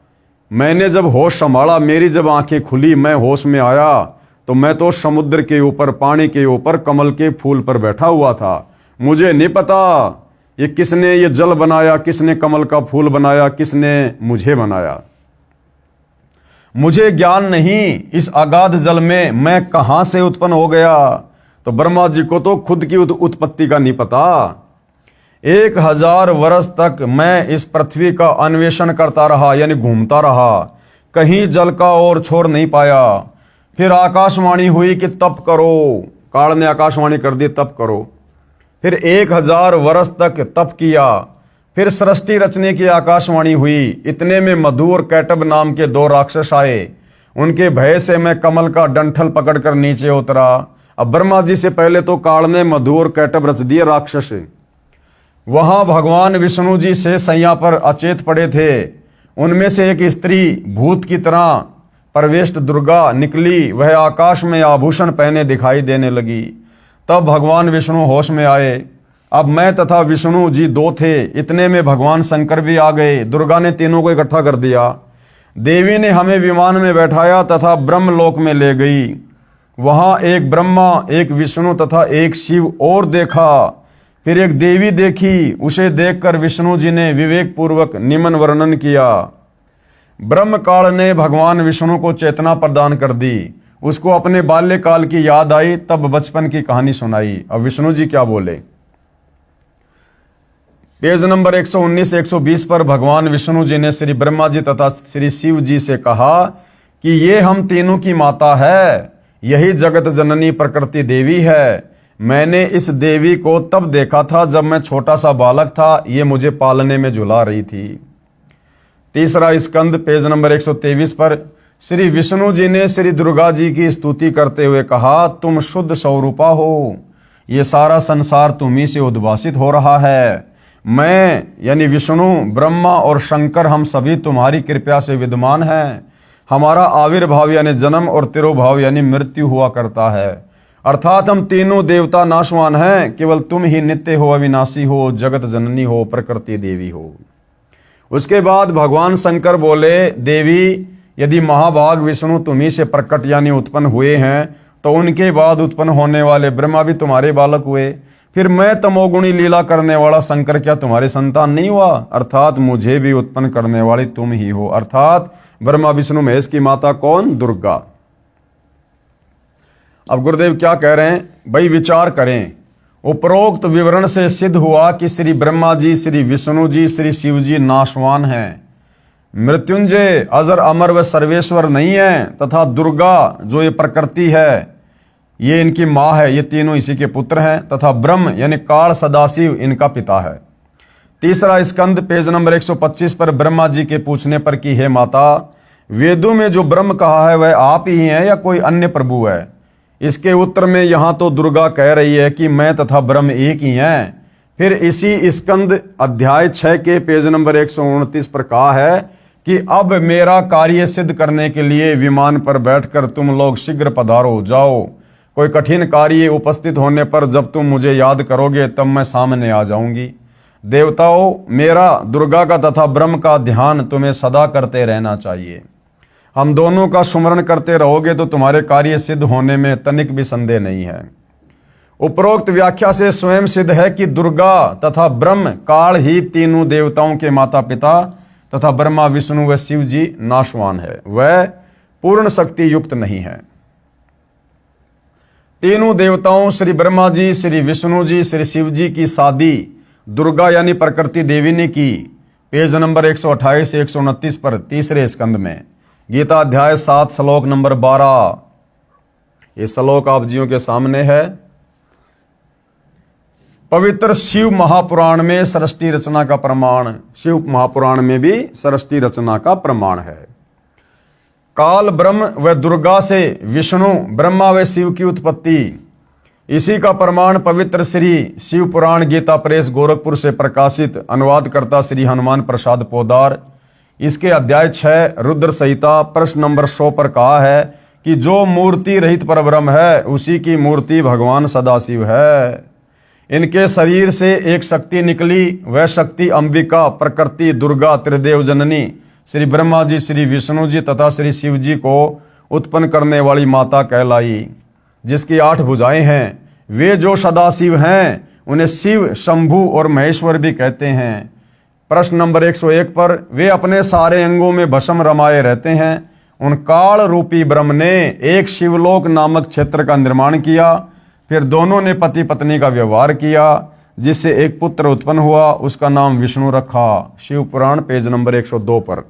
मैंने जब होश संभाला, मेरी जब आंखें खुली, मैं होश में आया तो मैं तो समुद्र के ऊपर पानी के ऊपर कमल के फूल पर बैठा हुआ था। मुझे नहीं पता ये किसने ये जल बनाया, किसने कमल का फूल बनाया, किसने मुझे बनाया। मुझे ज्ञान नहीं इस अगाध जल में मैं कहां से उत्पन्न हो गया। तो ब्रह्मा जी को तो खुद की उत्पत्ति का नहीं पता। 1000 वर्ष तक मैं इस पृथ्वी का अन्वेषण करता रहा यानी घूमता रहा, कहीं जल का और छोर नहीं पाया। फिर आकाशवाणी हुई कि तप करो, काल ने आकाशवाणी कर दी तप करो। फिर 1000 वर्ष तक तप किया। फिर सृष्टि रचने की आकाशवाणी हुई। इतने में मधु और कैटब नाम के 2 राक्षस आए। उनके भय से मैं कमल का डंठल पकड़कर नीचे उतरा। अब ब्रह्मा जी से पहले तो काल ने मधु और कैटब रच दिए राक्षस। वहां भगवान विष्णु जी से सैया पर अचेत पड़े थे। उनमें से एक स्त्री भूत की तरह प्रवेष्ट दुर्गा निकली। वह आकाश में आभूषण पहने दिखाई देने लगी। तब भगवान विष्णु होश में आए। अब मैं तथा विष्णु जी 2 थे। इतने में भगवान शंकर भी आ गए। दुर्गा ने तीनों को इकट्ठा कर दिया। देवी ने हमें विमान में बैठाया तथा ब्रह्मलोक में ले गई। वहां एक ब्रह्मा, एक विष्णु तथा एक शिव और देखा। फिर एक देवी देखी। उसे देखकर विष्णु जी ने विवेक पूर्वक निम्न वर्णन किया। ब्रह्म काल ने भगवान विष्णु को चेतना प्रदान कर दी। उसको अपने बाल्यकाल की याद आई, तब बचपन की कहानी सुनाई। अब विष्णु जी क्या बोले, पेज नंबर 119 से 120 पर भगवान विष्णु जी ने श्री ब्रह्मा जी तथा श्री शिव जी से कहा कि ये हम तीनों की माता है। यही जगत जननी प्रकृति देवी है। मैंने इस देवी को तब देखा था जब मैं छोटा सा बालक था, ये मुझे पालने में झुला रही थी। तीसरा स्कंद पेज नंबर 123 पर श्री विष्णु जी ने श्री दुर्गा जी की स्तुति करते हुए कहा, तुम शुद्ध स्वरूपा हो, ये सारा संसार तुम्ही से उद्भासित हो रहा है। मैं यानी विष्णु, ब्रह्मा और शंकर हम सभी तुम्हारी कृपा से विद्यमान हैं। हमारा आविर्भाव यानी जन्म और तिरोभाव यानी मृत्यु हुआ करता है, अर्थात हम तीनों देवता नाशवान हैं, केवल तुम ही नित्य हो, अविनाशी हो, जगत जननी हो, प्रकृति देवी हो। उसके बाद भगवान शंकर बोले, देवी यदि महाभाग विष्णु तुम्ही से प्रकट यानी उत्पन्न हुए हैं तो उनके बाद उत्पन्न होने वाले ब्रह्मा भी तुम्हारे बालक हुए। फिर मैं तमोगुणी लीला करने वाला शंकर क्या तुम्हारे संतान नहीं हुआ? अर्थात मुझे भी उत्पन्न करने वाली तुम ही हो, अर्थात ब्रह्मा विष्णु महेश की माता कौन? दुर्गा। अब गुरुदेव क्या कह रहे हैं? भाई विचार करें। उपरोक्त विवरण से सिद्ध हुआ कि श्री ब्रह्मा जी, श्री विष्णु जी, श्री शिव जी नाशवान हैं, मृत्युंजय, अजर, अमर व सर्वेश्वर नहीं है, तथा दुर्गा जो ये प्रकृति है ये इनकी माँ है, ये तीनों इसी के पुत्र हैं, तथा ब्रह्म यानी काल सदाशिव इनका पिता है। तीसरा स्कंद पेज नंबर 125 पर ब्रह्मा जी के पूछने पर कि हे माता, वेदों में जो ब्रह्म कहा है वह आप ही हैं या कोई अन्य प्रभु है? इसके उत्तर में यहाँ तो दुर्गा कह रही है कि मैं तथा ब्रह्म एक ही हैं। फिर इसी स्कंद अध्याय 6 के पेज नंबर 129 पर कहा है कि अब मेरा कार्य सिद्ध करने के लिए विमान पर बैठकर तुम लोग शीघ्र पधारो, जाओ। कोई कठिन कार्य उपस्थित होने पर जब तुम मुझे याद करोगे तब मैं सामने आ जाऊंगी। देवताओं, मेरा, दुर्गा का तथा ब्रह्म का ध्यान तुम्हें सदा करते रहना चाहिए। हम दोनों का सुमरण करते रहोगे तो तुम्हारे कार्य सिद्ध होने में तनिक भी संदेह नहीं है। उपरोक्त व्याख्या से स्वयं सिद्ध है कि दुर्गा तथा ब्रह्म काल ही तीनों देवताओं के माता पिता तथा ब्रह्मा, विष्णु व शिव जी नाशवान है, वह पूर्ण शक्ति युक्त नहीं है। तीनों देवताओं श्री ब्रह्मा जी, श्री विष्णु जी, श्री शिव जी की शादी दुर्गा यानी प्रकृति देवी ने की। पेज नंबर 128 से 129 पर तीसरे स्कंद में गीता अध्याय 7 श्लोक नंबर 12। ये श्लोक आप जियों के सामने है। पवित्र शिव महापुराण में सृष्टि रचना का प्रमाण, शिव महापुराण में भी सृष्टि रचना का प्रमाण है। काल ब्रह्म व दुर्गा से विष्णु, ब्रह्मा व शिव की उत्पत्ति, इसी का प्रमाण पवित्र श्री शिव पुराण गीता प्रेस गोरखपुर से प्रकाशित अनुवादकर्ता श्री हनुमान प्रसाद पोदार, इसके अध्याय 6 रुद्र संहिता प्रश्न नंबर 100 पर कहा है कि जो मूर्ति रहित परब्रह्म है उसी की मूर्ति भगवान सदाशिव है। इनके शरीर से एक शक्ति निकली, वह शक्ति अंबिका, प्रकृति, दुर्गा, त्रिदेव जननी, श्री ब्रह्मा जी, श्री विष्णु जी तथा श्री शिव जी को उत्पन्न करने वाली माता कहलाई, जिसकी 8 भुजाएं हैं। वे जो सदाशिव हैं उन्हें शिव, शंभु और महेश्वर भी कहते हैं। प्रश्न नंबर 101 पर वे अपने सारे अंगों में भस्म रमाए रहते हैं। उन काल रूपी ब्रह्म ने एक शिवलोक नामक क्षेत्र का निर्माण किया, फिर दोनों ने पति पत्नी का व्यवहार किया, जिससे एक पुत्र उत्पन्न हुआ, उसका नाम विष्णु रखा। शिव पुराण पेज नंबर 102 पर।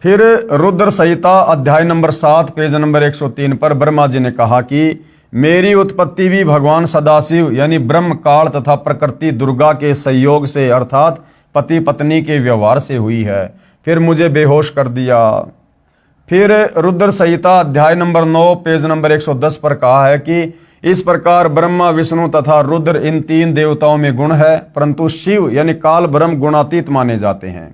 फिर रुद्र संहिता अध्याय नंबर 7 पेज नंबर 103 पर ब्रह्मा जी ने कहा कि मेरी उत्पत्ति भी भगवान सदाशिव यानी ब्रह्म, काल तथा प्रकृति दुर्गा के संयोग से अर्थात पति पत्नी के व्यवहार से हुई है। फिर मुझे बेहोश कर दिया। फिर रुद्र संहिता अध्याय नंबर 9 पेज नंबर 110 पर कहा है कि इस प्रकार ब्रह्मा, विष्णु तथा रुद्र इन 3 देवताओं में गुण है, परंतु शिव यानी काल ब्रह्म गुणातीत माने जाते हैं।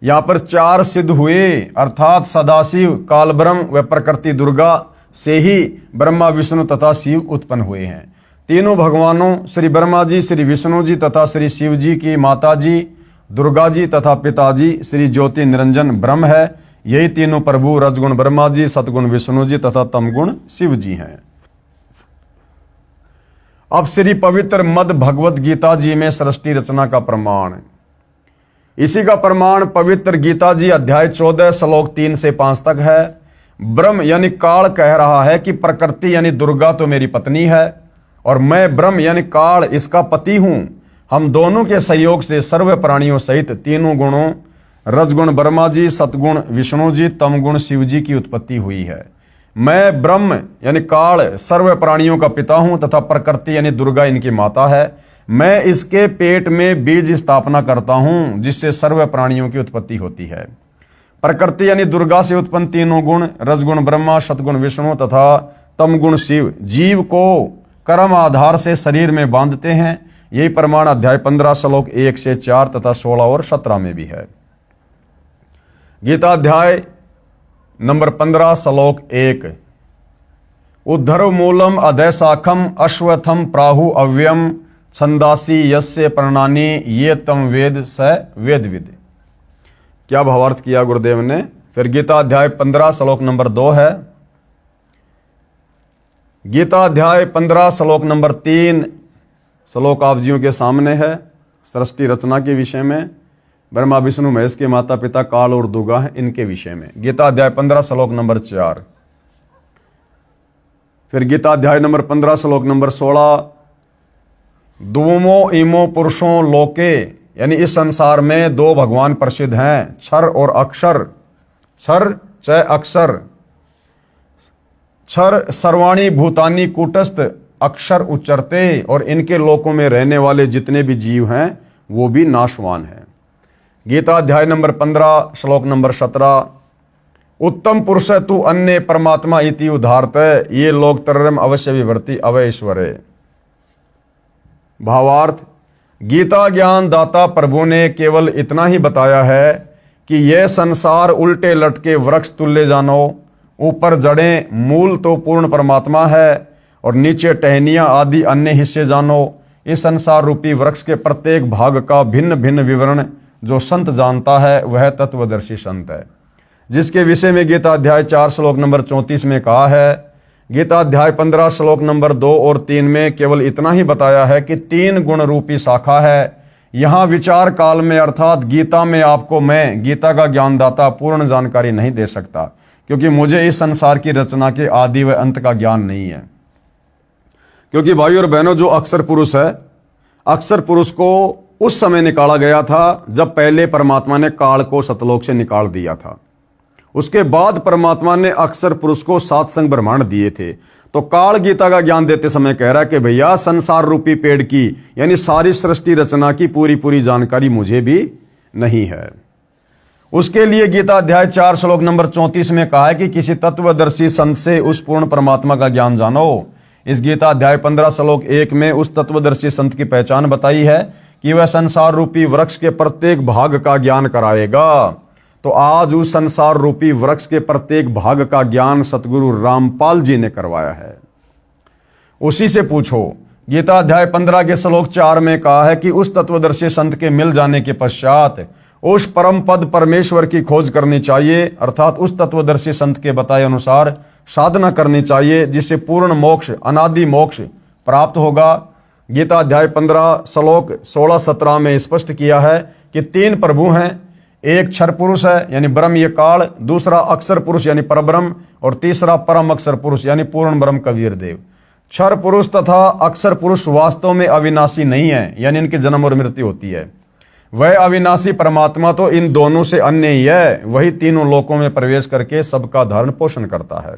यहाँ पर 4 सिद्ध हुए, अर्थात सदाशिव, काल ब्रह्म व प्रकृति दुर्गा से ही ब्रह्मा, विष्णु तथा शिव उत्पन्न हुए हैं। तीनों भगवानों श्री ब्रह्मा जी, श्री विष्णु जी तथा श्री शिव जी की माता जी दुर्गा जी तथा पिताजी श्री ज्योति निरंजन ब्रह्म है। यही तीनों प्रभु रजगुण ब्रह्मा जी, सतगुण विष्णु जी तथा तमगुण शिव जी हैं। अब श्री पवित्र मद भगवत गीता जी में सृष्टि रचना का प्रमाण, इसी का प्रमाण पवित्र गीता जी अध्याय 14 श्लोक 3 से 5 तक है। ब्रह्म यानी काल कह रहा है कि प्रकृति यानी दुर्गा तो मेरी पत्नी है और मैं ब्रह्म यानी काल इसका पति हूं। हम दोनों के सहयोग से सर्व प्राणियों सहित तीनों गुणों रजगुण ब्रह्मा जी, सतगुण विष्णु जी, तमगुण शिव जी की उत्पत्ति हुई है। मैं ब्रह्म यानी काल सर्व प्राणियों का पिता हूं तथा प्रकृति यानी दुर्गा इनकी माता है। मैं इसके पेट में बीज स्थापना करता हूं जिससे सर्व प्राणियों की उत्पत्ति होती है। प्रकृति यानी दुर्गा से उत्पन्न तीनों गुण रजगुण ब्रह्मा, सतगुण विष्णु तथा तमगुण शिव जीव को कर्म आधार से शरीर में बांधते हैं। यही प्रमाण अध्याय 15 श्लोक 1 से 4 तथा 16 और 17 में भी है। गीता अध्याय नंबर 15 श्लोक 1 उद्धर्व मूलम अधैशाखम अश्वत्थम प्राहु अव्ययम छंदासी यस्य प्रणानी ये तम वेद स वेदविद। क्या भावार्थ किया गुरुदेव ने? फिर गीता अध्याय 15 श्लोक नंबर 2 है। गीता अध्याय 15 श्लोक नंबर 3 श्लोक आप जियों के सामने है। सृष्टि रचना के विषय में ब्रह्मा विष्णु महेश के माता पिता काल और दुर्गा हैं, इनके विषय में। गीता अध्याय 15 श्लोक नंबर 4। फिर गीता अध्याय नंबर 15 श्लोक नंबर 16 दुवमो इमो पुरुषों लोके यानी इस संसार में दो भगवान प्रसिद्ध हैं, क्षर और अक्षर। क्षर च अक्षर, क्षर सर्वाणी भूतानी कूटस्थ अक्षर उच्चरते, और इनके लोकों में रहने वाले जितने भी जीव हैं वो भी नाशवान हैं। गीता अध्याय नंबर 15 श्लोक नंबर 17 उत्तम पुरुष तु अन्य परमात्मा इति उदाहरत ये लोक तरम अवश्य विवर्ति अवैश्वरे। भावार्थ गीता ज्ञान दाता प्रभु ने केवल इतना ही बताया है कि यह संसार उल्टे लटके वृक्ष तुल्य जानो, ऊपर जड़ें मूल तो पूर्ण परमात्मा है और नीचे टहनियां आदि अन्य हिस्से जानो। इस संसार रूपी वृक्ष के प्रत्येक भाग का भिन्न भिन्न विवरण जो संत जानता है वह तत्वदर्शी संत है, जिसके विषय में गीता अध्याय 4 श्लोक नंबर 34 में कहा है। गीता अध्याय 15 श्लोक नंबर 2 और 3 में केवल इतना ही बताया है कि 3 गुण रूपी शाखा है। यहां विचार काल में अर्थात गीता में आपको मैं गीता का ज्ञानदाता पूर्ण जानकारी नहीं दे सकता, क्योंकि मुझे इस संसार की रचना के आदि व अंत का ज्ञान नहीं है। क्योंकि भाई और बहनों, जो अक्षर पुरुष है, अक्षर पुरुष को उस समय निकाला गया था जब पहले परमात्मा ने काल को सतलोक से निकाल दिया था। उसके बाद परमात्मा ने अक्षर पुरुष को 7 संग ब्रह्मांड दिए थे। तो काल गीता का ज्ञान देते समय कह रहा है कि भैया संसार रूपी पेड़ की यानी सारी सृष्टि रचना की पूरी जानकारी मुझे भी नहीं है। उसके लिए गीता अध्याय 4 श्लोक नंबर 34 में कहा है कि किसी तत्वदर्शी संत से उस पूर्ण परमात्मा का ज्ञान जानो। इस गीता अध्याय 15 श्लोक 1 में उस तत्वदर्शी संत की पहचान बताई है कि वह संसार रूपी वृक्ष के प्रत्येक भाग का ज्ञान कराएगा। तो आज उस संसार रूपी वृक्ष के प्रत्येक भाग का ज्ञान सतगुरु रामपाल जी ने करवाया है। उसी से पूछो। गीता अध्याय 15 के श्लोक 4 में कहा है कि उस तत्वदर्शी संत के मिल जाने के पश्चात उस परम पद परमेश्वर की खोज करनी चाहिए, अर्थात उस तत्वदर्शी संत के बताए अनुसार साधना करनी चाहिए, जिससे पूर्ण मोक्ष अनादि मोक्ष प्राप्त होगा। गीता अध्याय 15 श्लोक 16-17 में स्पष्ट किया है कि 3 प्रभु हैं। एक क्षर पुरुष है यानी ब्रह्म ये काल, दूसरा अक्षर पुरुष यानी परब्रह्म, और तीसरा परम अक्षर पुरुष यानी पूर्ण ब्रह्म कबीर देव। क्षर पुरुष तथा अक्षर पुरुष वास्तव में अविनाशी नहीं है, यानी इनकी जन्म और मृत्यु होती है। वह अविनाशी परमात्मा तो इन दोनों से अन्य ही है। वही तीनों लोकों में प्रवेश करके सबका धारण पोषण करता है।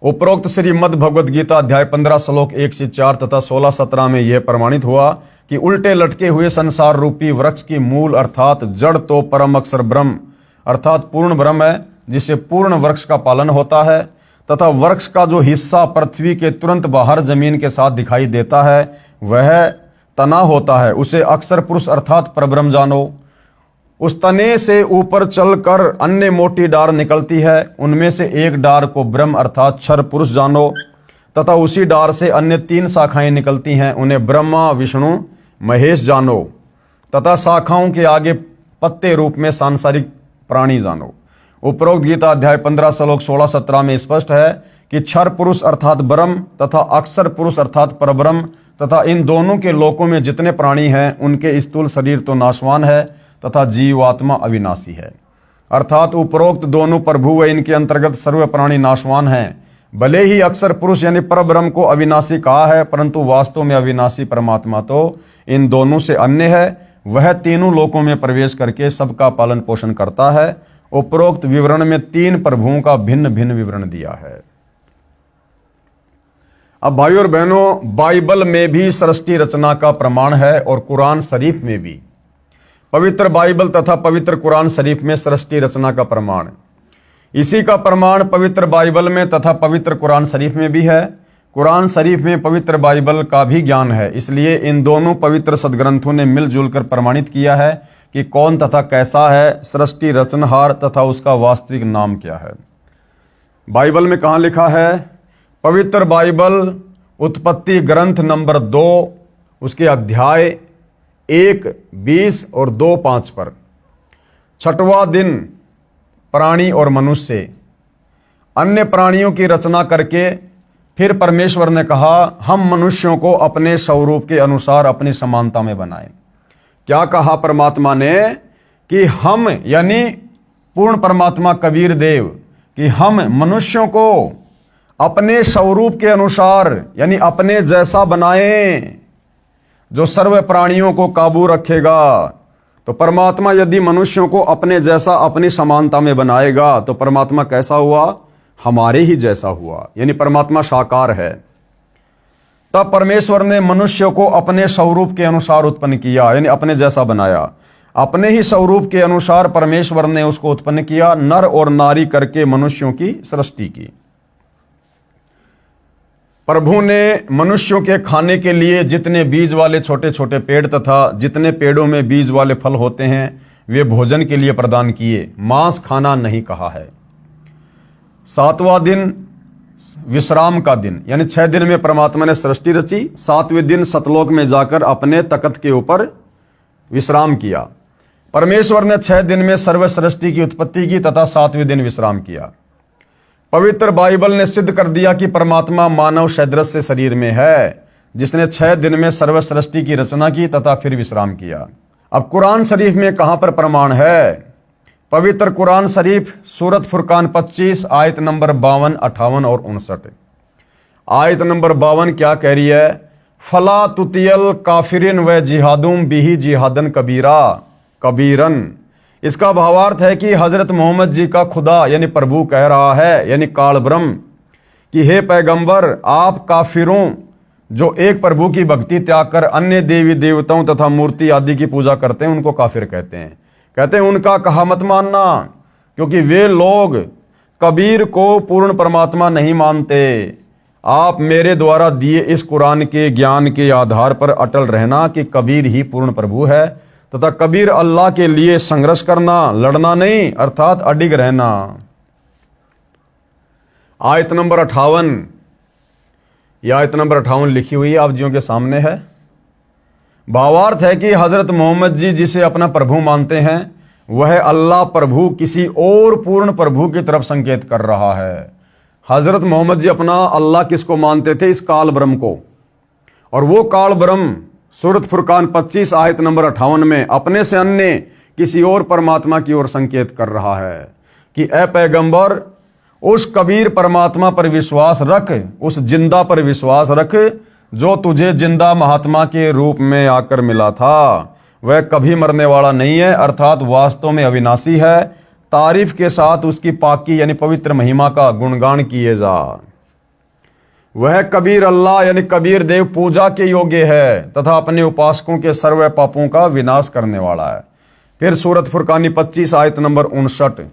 उपरोक्त श्रीमद् भगवद गीता अध्याय 15 श्लोक 1 से 4 तथा 16-17 में यह प्रमाणित हुआ कि उल्टे लटके हुए संसार रूपी वृक्ष की मूल अर्थात जड़ तो परम अक्षर ब्रह्म अर्थात पूर्ण ब्रह्म है, जिससे पूर्ण वृक्ष का पालन होता है, तथा वृक्ष का जो हिस्सा पृथ्वी के तुरंत बाहर जमीन के साथ दिखाई देता है वह तना होता है, उसे अक्षर पुरुष अर्थात परब्रह्म जानो। उस तने से ऊपर चलकर अन्य मोटी डार निकलती है, उनमें से एक डार को ब्रह्म अर्थात क्षर पुरुष जानो, तथा उसी डार से अन्य 3 शाखाएं निकलती हैं, उन्हें ब्रह्मा विष्णु महेश जानो, तथा शाखाओं के आगे पत्ते रूप में सांसारिक प्राणी जानो। उपरोक्त गीता अध्याय 15 श्लोक 16-17 में स्पष्ट है कि क्षर पुरुष अर्थात ब्रह्म तथा अक्षर पुरुष अर्थात परब्रह्म तथा इन दोनों के लोकों में जितने प्राणी हैं उनके स्थूल शरीर तो नाशवान है तथा जीवात्मा अविनाशी है। अर्थात उपरोक्त दोनों प्रभु व इनके अंतर्गत सर्व प्राणी नाशवान हैं। भले ही अक्षर पुरुष यानी परब्रह्म को अविनाशी कहा है, परंतु वास्तव में अविनाशी परमात्मा तो इन दोनों से अन्य है। वह तीनों लोकों में प्रवेश करके सबका पालन पोषण करता है उपरोक्त विवरण में 3 प्रभुओं का भिन्न भिन्न विवरण दिया है। अब भाइयों और बहनों, बाइबल में भी सृष्टि रचना का प्रमाण है और कुरान शरीफ में भी। पवित्र बाइबल तथा पवित्र कुरान शरीफ में सृष्टि रचना का प्रमाण, इसी का प्रमाण पवित्र बाइबल में तथा पवित्र कुरान शरीफ में भी है। कुरान शरीफ में पवित्र बाइबल का भी ज्ञान है, इसलिए इन दोनों पवित्र सदग्रंथों ने मिलजुल कर प्रमाणित किया है कि कौन तथा कैसा है सृष्टि रचनहार तथा उसका वास्तविक नाम क्या है। बाइबल में कहाँ लिखा है? पवित्र बाइबल उत्पत्ति ग्रंथ नंबर 2 उसके अध्याय 1:20 और 2:5 पर, 6वां दिन प्राणी और मनुष्य अन्य प्राणियों की रचना करके फिर परमेश्वर ने कहा हम मनुष्यों को अपने स्वरूप के अनुसार अपनी समानता में बनाएं। क्या कहा परमात्मा ने? कि हम यानी पूर्ण परमात्मा कबीर देव कि हम मनुष्यों को अपने स्वरूप के अनुसार यानी अपने जैसा बनाएं, जो सर्व प्राणियों को काबू रखेगा। तो परमात्मा यदि मनुष्यों को अपने जैसा अपनी समानता में बनाएगा तो परमात्मा कैसा हुआ? हमारे ही जैसा हुआ, यानी परमात्मा साकार है। तब परमेश्वर ने मनुष्य को अपने स्वरूप के अनुसार उत्पन्न किया, यानी अपने जैसा बनाया। अपने ही स्वरूप के अनुसार परमेश्वर ने उसको उत्पन्न किया, नर और नारी करके मनुष्यों की सृष्टि की। प्रभु ने मनुष्यों के खाने के लिए जितने बीज वाले छोटे छोटे पेड़ तथा जितने पेड़ों में बीज वाले फल होते हैं वे भोजन के लिए प्रदान किए, मांस खाना नहीं कहा है। 7वां दिन विश्राम का दिन, यानी 6 दिन में परमात्मा ने सृष्टि रची, 7वें दिन सतलोक में जाकर अपने तख्त के ऊपर विश्राम किया। परमेश्वर ने 6 दिन में सर्व सृष्टि की उत्पत्ति की तथा 7वें दिन विश्राम किया। पवित्र बाइबल ने सिद्ध कर दिया कि परमात्मा मानव सदृश शरीर में है, जिसने 6 दिन में सर्व सृष्टि की रचना की तथा फिर विश्राम किया। अब कुरान शरीफ में कहां पर प्रमाण है? पवित्र कुरान शरीफ सूरत फुरकान 25 आयत नंबर 52, 58 और 59। आयत नंबर 52 क्या कह रही है? फला तुतियल काफिरिन व जिहादुम बिही जिहादन कबीरन। इसका भावार्थ है कि हजरत मोहम्मद जी का खुदा यानी प्रभु कह रहा है, यानी काल ब्रह्म, कि हे पैगंबर, आप काफिरों जो एक प्रभु की भक्ति त्याग कर अन्य देवी देवताओं तथा मूर्ति आदि की पूजा करते हैं उनको काफिर कहते हैं। कहते हैं उनका कहा मत मानना, क्योंकि वे लोग कबीर को पूर्ण परमात्मा नहीं मानते। आप मेरे द्वारा दिए इस कुरान के ज्ञान के आधार पर अटल रहना कि कबीर ही पूर्ण प्रभु है तथा कबीर अल्लाह के लिए संघर्ष करना, लड़ना नहीं, अर्थात अडिग रहना। आयत नंबर 58, यह आयत नंबर 58 लिखी हुई है, आप जियों के सामने है। भावार्थ है कि हजरत मोहम्मद जी जिसे अपना प्रभु मानते हैं वह अल्लाह प्रभु किसी और पूर्ण प्रभु की तरफ संकेत कर रहा है। हजरत मोहम्मद जी अपना अल्लाह किसको मानते थे? इस काल ब्रह्म को। और वो काल ब्रह्म सूरत फुरकान 25 आयत नंबर 58 में अपने से अन्य किसी और परमात्मा की ओर संकेत कर रहा है कि ए पैगंबर, उस कबीर परमात्मा पर विश्वास रख, उस जिंदा पर विश्वास रख जो तुझे जिंदा महात्मा के रूप में आकर मिला था। वह कभी मरने वाला नहीं है, अर्थात वास्तव में अविनाशी है। तारीफ के साथ उसकी पाकी यानी पवित्र महिमा का गुणगान किए जा। वह कबीर अल्लाह यानी कबीर देव पूजा के योग्य है तथा अपने उपासकों के सर्व पापों का विनाश करने वाला है। फिर सूरत फुरकानी 25 आयत नंबर 59।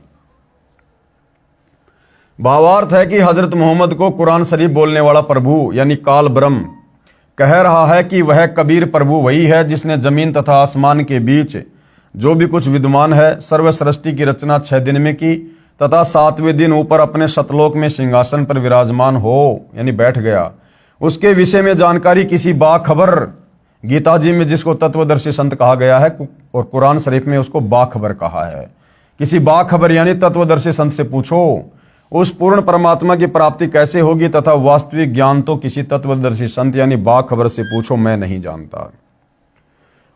भावार्थ है कि हजरत मोहम्मद को कुरान शरीफ बोलने वाला प्रभु यानी काल ब्रह्म कह रहा है कि वह कबीर प्रभु वही है जिसने जमीन तथा आसमान के बीच जो भी कुछ विद्यमान है सर्व सृष्टि की रचना 6 दिन में की तथा 7वें दिन ऊपर अपने सतलोक में सिंहासन पर विराजमान हो यानी बैठ गया। उसके विषय में जानकारी किसी बाखबर, गीता जी में जिसको तत्वदर्शी संत कहा गया है और कुरान शरीफ में उसको बाखबर कहा है, किसी बाखबर यानी तत्वदर्शी संत से पूछो उस पूर्ण परमात्मा की प्राप्ति कैसे होगी तथा वास्तविक ज्ञान तो किसी तत्वदर्शी संत यानी बाखबर से पूछो, मैं नहीं जानता।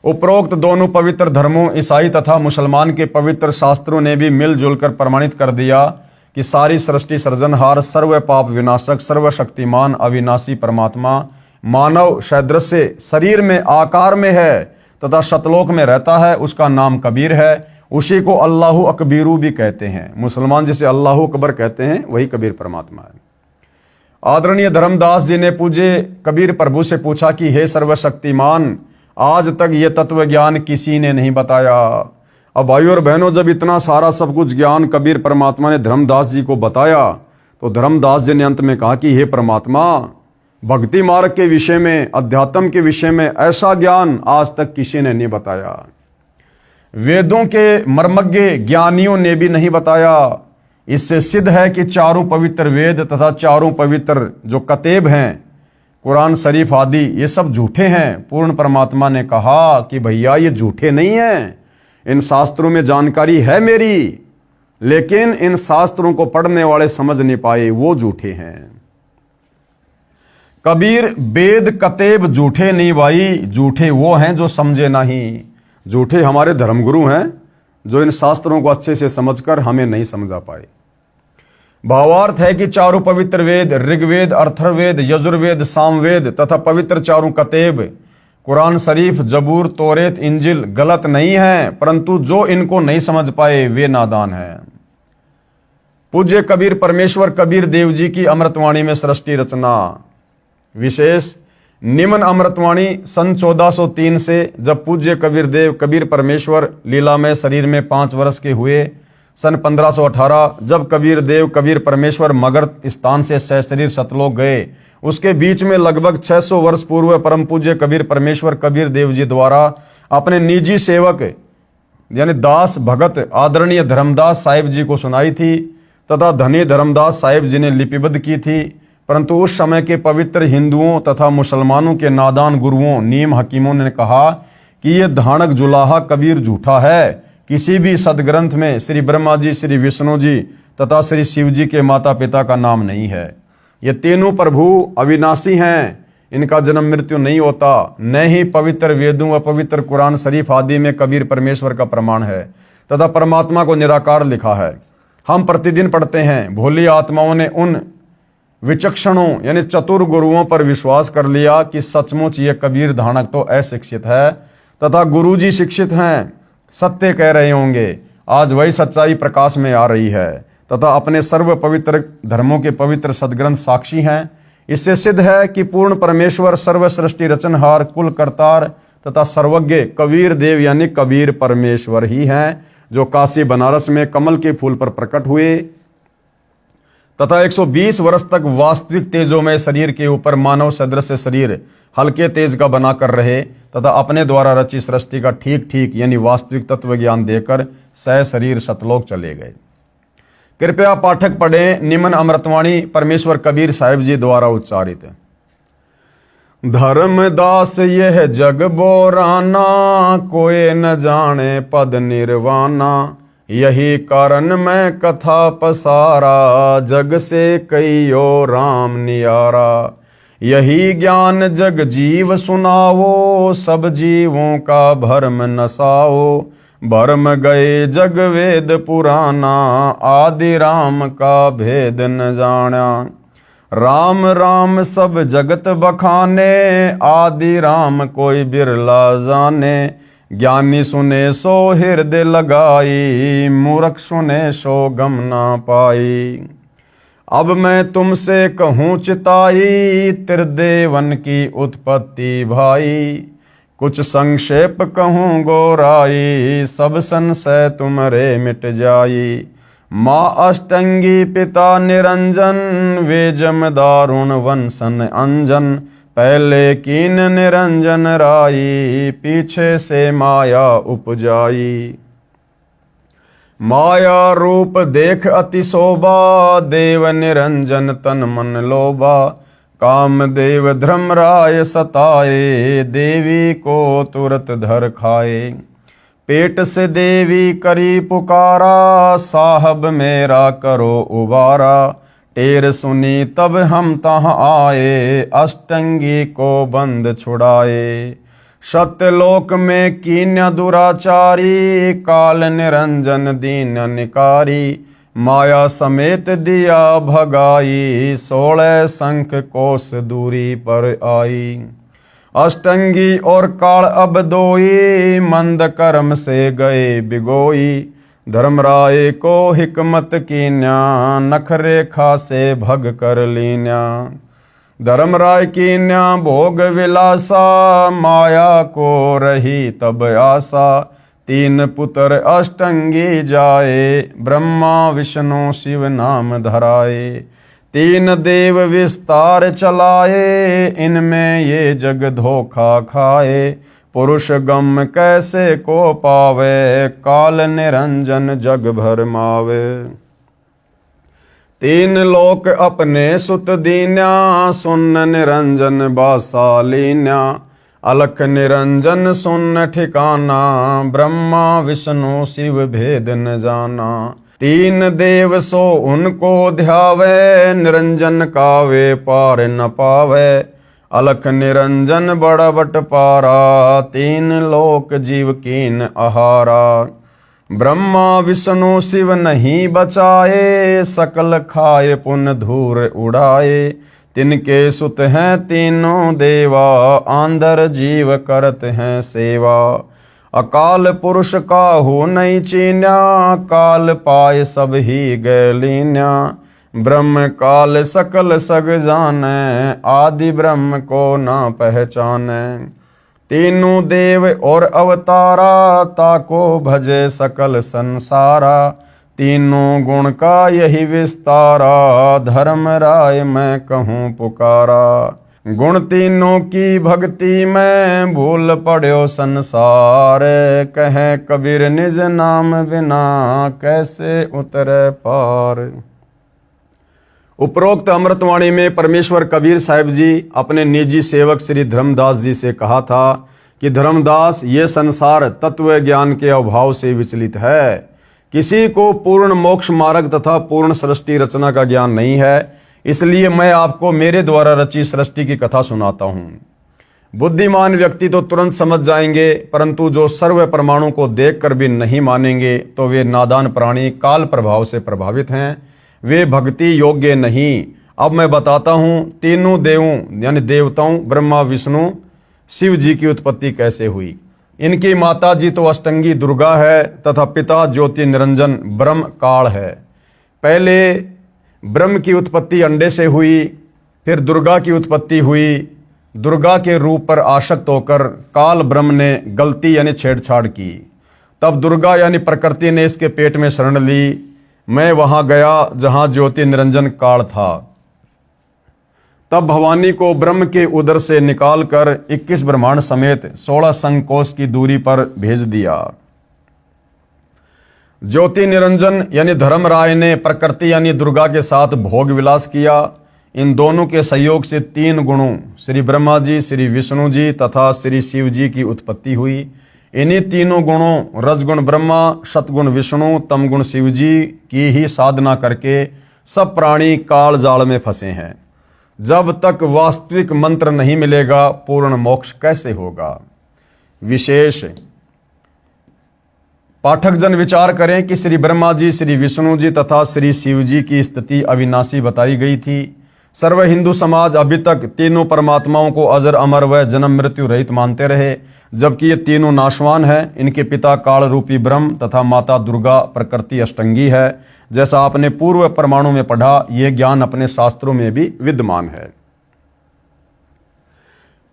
उपरोक्त दोनों पवित्र धर्मों ईसाई तथा मुसलमान के पवित्र शास्त्रों ने भी मिलजुल कर प्रमाणित कर दिया कि सारी सृष्टि सृजनहार सर्व पाप विनाशक सर्वशक्तिमान अविनाशी परमात्मा मानव सदृश शरीर में आकार में है तथा सतलोक में रहता है। उसका नाम कबीर है। उसी को अल्लाहु अकबीरू भी कहते हैं। मुसलमान जिसे अल्लाहु अकबर कहते हैं वही कबीर परमात्मा है। आदरणीय धर्मदास जी ने पूज्य कबीर प्रभु से पूछा कि हे सर्वशक्तिमान, आज तक ये तत्व ज्ञान किसी ने नहीं बताया। अब भाइयों और बहनों, जब इतना सारा सब कुछ ज्ञान कबीर परमात्मा ने धर्मदास जी को बताया तो धर्मदास जी ने अंत में कहा कि हे परमात्मा, भक्ति मार्ग के विषय में, अध्यात्म के विषय में ऐसा ज्ञान आज तक किसी ने नहीं बताया। वेदों के मर्मज्ञ ज्ञानियों ने भी नहीं बताया। इससे सिद्ध है कि चारों पवित्र वेद तथा चारों पवित्र जो कतेब हैं, कुरान शरीफ आदि, ये सब झूठे हैं। पूर्ण परमात्मा ने कहा कि भैया ये झूठे नहीं हैं, इन शास्त्रों में जानकारी है मेरी, लेकिन इन शास्त्रों को पढ़ने वाले समझ नहीं पाए, वो झूठे हैं। कबीर वेद कतेब झूठे नहीं भाई, झूठे वो हैं जो समझे नहीं। झूठे हमारे धर्मगुरु हैं जो इन शास्त्रों को अच्छे से समझकर हमें नहीं समझा पाए। भावार्थ है कि चारों पवित्र वेद, ऋग्वेद, अथर्ववेद, यजुर्वेद, सामवेद तथा पवित्र चारों कतेब, कुरान शरीफ, जबूर, तौरेत, इंजिल गलत नहीं है, परंतु जो इनको नहीं समझ पाए वे नादान हैं। पूज्य कबीर परमेश्वर कबीर देव जी की अमृतवाणी में सृष्टि रचना विशेष निम्न अमृतवाणी सन 1403 से जब पूज्य कबीर देव कबीर परमेश्वर लीलामय शरीर में 5 वर्ष के हुए, सन 1518 जब कबीर देव कबीर परमेश्वर मगध स्थान से सशरीर सतलोक गए, उसके बीच में लगभग 600 वर्ष पूर्व परम पूज्य कबीर परमेश्वर कबीर देव जी द्वारा अपने निजी सेवक यानी दास भगत आदरणीय धर्मदास साहिब जी को सुनाई थी तथा धनी धर्मदास साहिब जी ने लिपिबद्ध की थी। परंतु उस समय के पवित्र हिंदुओं तथा मुसलमानों के नादान गुरुओं, नीम हकीमों ने कहा कि ये धानक जुलाहा कबीर झूठा है। किसी भी सदग्रंथ में श्री ब्रह्मा जी, श्री विष्णु जी तथा श्री शिव जी के माता पिता का नाम नहीं है। ये तीनों प्रभु अविनाशी हैं, इनका जन्म मृत्यु नहीं होता। न ही पवित्र वेदों व पवित्र कुरान शरीफ आदि में कबीर परमेश्वर का प्रमाण है तथा परमात्मा को निराकार लिखा है। हम प्रतिदिन पढ़ते हैं, भोली आत्माओं ने उन विचक्षणों यानी चतुर गुरुओं पर विश्वास कर लिया कि सचमुच ये कबीर धानक तो अशिक्षित है तथा गुरुजी शिक्षित हैं, सत्य कह रहे होंगे। आज वही सच्चाई प्रकाश में आ रही है तथा अपने सर्व पवित्र धर्मों के पवित्र सदग्रंथ साक्षी हैं। इससे सिद्ध है कि पूर्ण परमेश्वर सर्व सृष्टि रचनहार, कुल करतार तथा सर्वज्ञ कबीर देव यानी कबीर परमेश्वर ही हैं, जो काशी बनारस में कमल के फूल पर प्रकट हुए तथा 120 वर्ष तक वास्तविक तेजोमय शरीर के ऊपर मानव सदृश शरीर हल्के तेज का बनाकर रहे तथा अपने द्वारा रची सृष्टि का ठीक ठीक यानी वास्तविक तत्व ज्ञान देकर सह शरीर सतलोक चले गए। कृपया पाठक पढ़ें निम्न अमृतवाणी परमेश्वर कबीर साहिब जी द्वारा उच्चारित। धर्मदास यह जग बोराना, कोई न जाने पद निर्वाणा। यही कारण मैं कथा पसारा, जग से कईयो राम नियारा। यही ज्ञान जग जीव सुनावो, सब जीवों का भरम नसाओ। भरम गए जग वेद पुराना, आदि राम का भेद न जाना। राम राम सब जगत बखाने, आदि राम कोई बिरला जाने। ज्ञानी सुने सो हृदय लगाई, मूर्ख सुने सो गम ना पाई। अब मैं तुमसे कहूँ चिताई, त्रिदेवन की उत्पत्ति भाई। कुछ संक्षेप कहूँ गोराई, सब संशय तुमरे मिट जाई। माँ अष्टंगी पिता निरंजन, वे जमदारुण वंशन अंजन। पहले कीन निरंजन राई, पीछे से माया उपजाई। माया रूप देख अति शोभा, देव निरंजन तन मन लोभा। काम देव धर्मराय सताए, देवी को तुरत धर खाए। पेट से देवी करी पुकारा, साहब मेरा करो उबारा। टेर सुनी तब हम तहाँ आए, अष्टंगी को बंद छुड़ाए। सत्यलोक में कीन्य दुराचारी, काल निरंजन दीन निकारी। माया समेत दिया भगाई, 16 संख कोस दूरी पर आई। अष्टंगी और काल अब दोई, मंद कर्म से गए बिगोई। धर्मराय को हिकमत कीन्या, नखरे खासे भग कर लीन्या। धर्मराय कीन्या भोग विलासा, माया को रही तब आशा। तीन पुत्र अष्टंगी जाए, ब्रह्मा विष्णु शिव नाम धराए। तीन देव विस्तार चलाए, इनमें ये जग धोखा खाए। पुरुष गम कैसे को पावे, काल निरंजन जग भर मावे। तीन लोक अपने सुत दीन्या, सुन निरंजन बासा लीन्या। अलख निरंजन सुन ठिकाना, ब्रह्मा विष्णु शिव भेद न जाना। तीन देव सो उनको ध्यावे, निरंजन का वे पार न पावे। अलख निरंजन बड़ा बट पारा, तीन लोक जीव कीन आहारा। ब्रह्मा विष्णु शिव नहीं बचाए, सकल खाए पुन धूर उड़ाए। तिनके सुत हैं तीनों देवा, आंधर जीव करत हैं सेवा। अकाल पुरुष काहू नहीं चीन्या, काल पाए सब ही गए लीन्या। ब्रह्म काल सकल सग जाने, आदि ब्रह्म को ना पहचाने। तीनों देव और अवतारा, ताको भजे सकल संसारा। तीनों गुण का यही विस्तारा, धर्मराय मैं कहूँ पुकारा। गुण तीनों की भक्ति में, भूल पड़ो संसार। कहे कबीर निज नाम बिना, कैसे उतरे पार। उपरोक्त अमृतवाणी में परमेश्वर कबीर साहिब जी अपने निजी सेवक श्री धर्मदास जी से कहा था कि धर्मदास, ये संसार तत्व ज्ञान के अभाव से विचलित है। किसी को पूर्ण मोक्ष मार्ग तथा पूर्ण सृष्टि रचना का ज्ञान नहीं है, इसलिए मैं आपको मेरे द्वारा रची सृष्टि की कथा सुनाता हूँ। बुद्धिमान व्यक्ति तो तुरंत समझ जाएंगे, परंतु जो सर्व परमाणु को देखकर भी नहीं मानेंगे, तो वे नादान प्राणी काल प्रभाव से प्रभावित हैं, वे भक्ति योग्य नहीं। अब मैं बताता हूँ तीनों देवों यानी देवताओं ब्रह्मा विष्णु शिव जी की उत्पत्ति कैसे हुई। इनकी माता जी तो अष्टंगी दुर्गा है तथा पिता ज्योति निरंजन ब्रह्म काल है। पहले ब्रह्म की उत्पत्ति अंडे से हुई, फिर दुर्गा की उत्पत्ति हुई। दुर्गा के रूप पर आसक्त होकर काल ब्रह्म ने गलती यानी छेड़छाड़ की। तब दुर्गा यानी प्रकृति ने इसके पेट में शरण ली। मैं वहां गया जहां ज्योति निरंजन काल था। तब भवानी को ब्रह्म के उदर से निकालकर 21 ब्रह्मांड समेत 16 संकोश की दूरी पर भेज दिया। ज्योति निरंजन यानी धर्मराय ने प्रकृति यानी दुर्गा के साथ भोग विलास किया। इन दोनों के सहयोग से तीन गुणों श्री ब्रह्मा जी, श्री विष्णु जी तथा श्री शिव जी की उत्पत्ति हुई। इन्हीं तीनों गुणों रजगुण ब्रह्मा, सतगुण विष्णु, तमगुण शिव जी की ही साधना करके सब प्राणी काल जाल में फंसे हैं। जब तक वास्तविक मंत्र नहीं मिलेगा, पूर्ण मोक्ष कैसे होगा। विशेष पाठक जन विचार करें कि श्री ब्रह्मा जी, श्री विष्णु जी तथा श्री शिव जी की स्थिति अविनाशी बताई गई थी। सर्व हिंदू समाज अभी तक तीनों परमात्माओं को अजर अमर व जन्म मृत्यु रहित मानते रहे, जबकि ये तीनों नाशवान हैं। इनके पिता काल रूपी ब्रह्म तथा माता दुर्गा प्रकृति अष्टंगी है। जैसा आपने पूर्व परमाणु में पढ़ा, यह ज्ञान अपने शास्त्रों में भी विद्यमान है।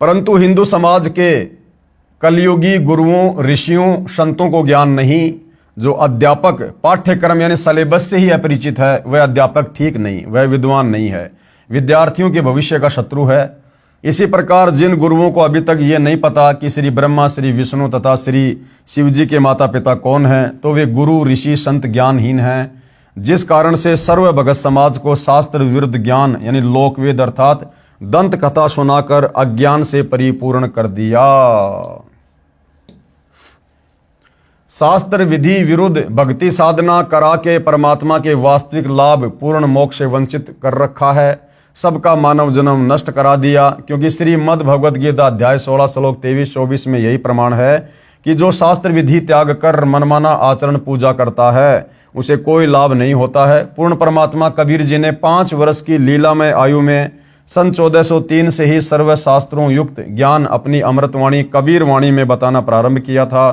परंतु हिंदू समाज के कलयुगी गुरुओं, ऋषियों, संतों को ज्ञान नहीं। जो अध्यापक पाठ्यक्रम यानी सिलेबस से ही अपरिचित है, वह अध्यापक ठीक नहीं, वह विद्वान नहीं है, विद्यार्थियों के भविष्य का शत्रु है। इसी प्रकार जिन गुरुओं को अभी तक ये नहीं पता कि श्री ब्रह्मा, श्री विष्णु तथा श्री शिव जी के माता पिता कौन हैं, तो वे गुरु, ऋषि, संत ज्ञानहीन हैं। जिस कारण से सर्व भगत समाज को शास्त्र विरुद्ध ज्ञान यानी लोकवेद अर्थात दंत कथा सुनाकर अज्ञान से परिपूर्ण कर दिया। शास्त्र विधि विरुद्ध भक्ति साधना करा के परमात्मा के वास्तविक लाभ पूर्ण मोक्ष से वंचित कर रखा है। सबका मानव जन्म नष्ट करा दिया, क्योंकि श्रीमद् भगवद गीता अध्याय 16 श्लोक 23-24 में यही प्रमाण है कि जो शास्त्र विधि त्याग कर मनमाना आचरण पूजा करता है, उसे कोई लाभ नहीं होता है। पूर्ण परमात्मा कबीर जी ने 5 वर्ष की लीलामय आयु में सन 1403 से ही सर्व शास्त्रों युक्त ज्ञान अपनी अमृतवाणी कबीर वाणी में बताना प्रारंभ किया था,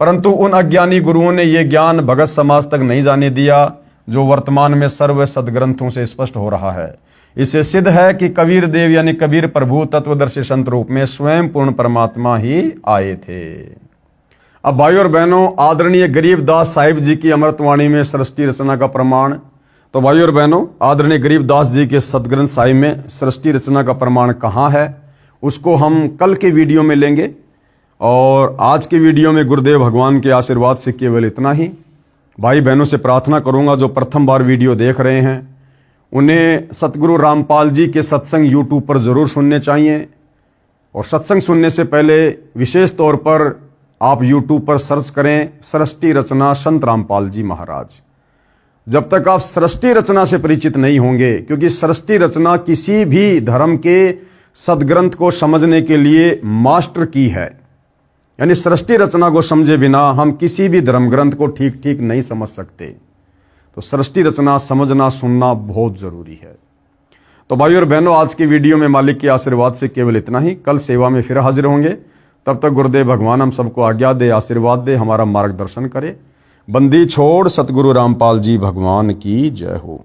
परंतु उन अज्ञानी गुरुओं ने यह ज्ञान भगत समाज तक नहीं जाने दिया जो वर्तमान में सर्व सदग्रंथों से स्पष्ट हो रहा है। इससे सिद्ध है कि कबीर देव यानी कबीर प्रभु तत्वदर्शी संत रूप में स्वयं पूर्ण परमात्मा ही आए थे। अब भाइयों और बहनों, आदरणीय गरीबदास साहिब जी की अमृतवाणी में सृष्टि रचना का प्रमाण, तो भाइयों और बहनों, आदरणीय गरीबदास जी के सदग्रंथ साहिब में सृष्टि रचना का प्रमाण कहाँ है, उसको हम कल के वीडियो में लेंगे। और आज के वीडियो में गुरुदेव भगवान के आशीर्वाद से केवल इतना ही। भाई बहनों से प्रार्थना करूंगा जो प्रथम बार वीडियो देख रहे हैं उन्हें सतगुरु रामपाल जी के सत्संग यूट्यूब पर जरूर सुनने चाहिए। और सत्संग सुनने से पहले विशेष तौर पर आप यूट्यूब पर सर्च करें सृष्टि रचना संत रामपाल जी महाराज। जब तक आप सृष्टि रचना से परिचित नहीं होंगे, क्योंकि सृष्टि रचना किसी भी धर्म के सदग्रंथ को समझने के लिए मास्टर की है, यानी सृष्टि रचना को समझे बिना हम किसी भी धर्म ग्रंथ को ठीक ठीक नहीं समझ सकते। तो सृष्टि रचना समझना सुनना बहुत जरूरी है। तो भाइयों और बहनों, आज की वीडियो में मालिक के आशीर्वाद से केवल इतना ही। कल सेवा में फिर हाजिर होंगे। तब तक गुरुदेव भगवान हम सबको आज्ञा दे, आशीर्वाद दे, हमारा मार्गदर्शन करे। बंदी छोड़ सतगुरु रामपाल जी भगवान की जय हो।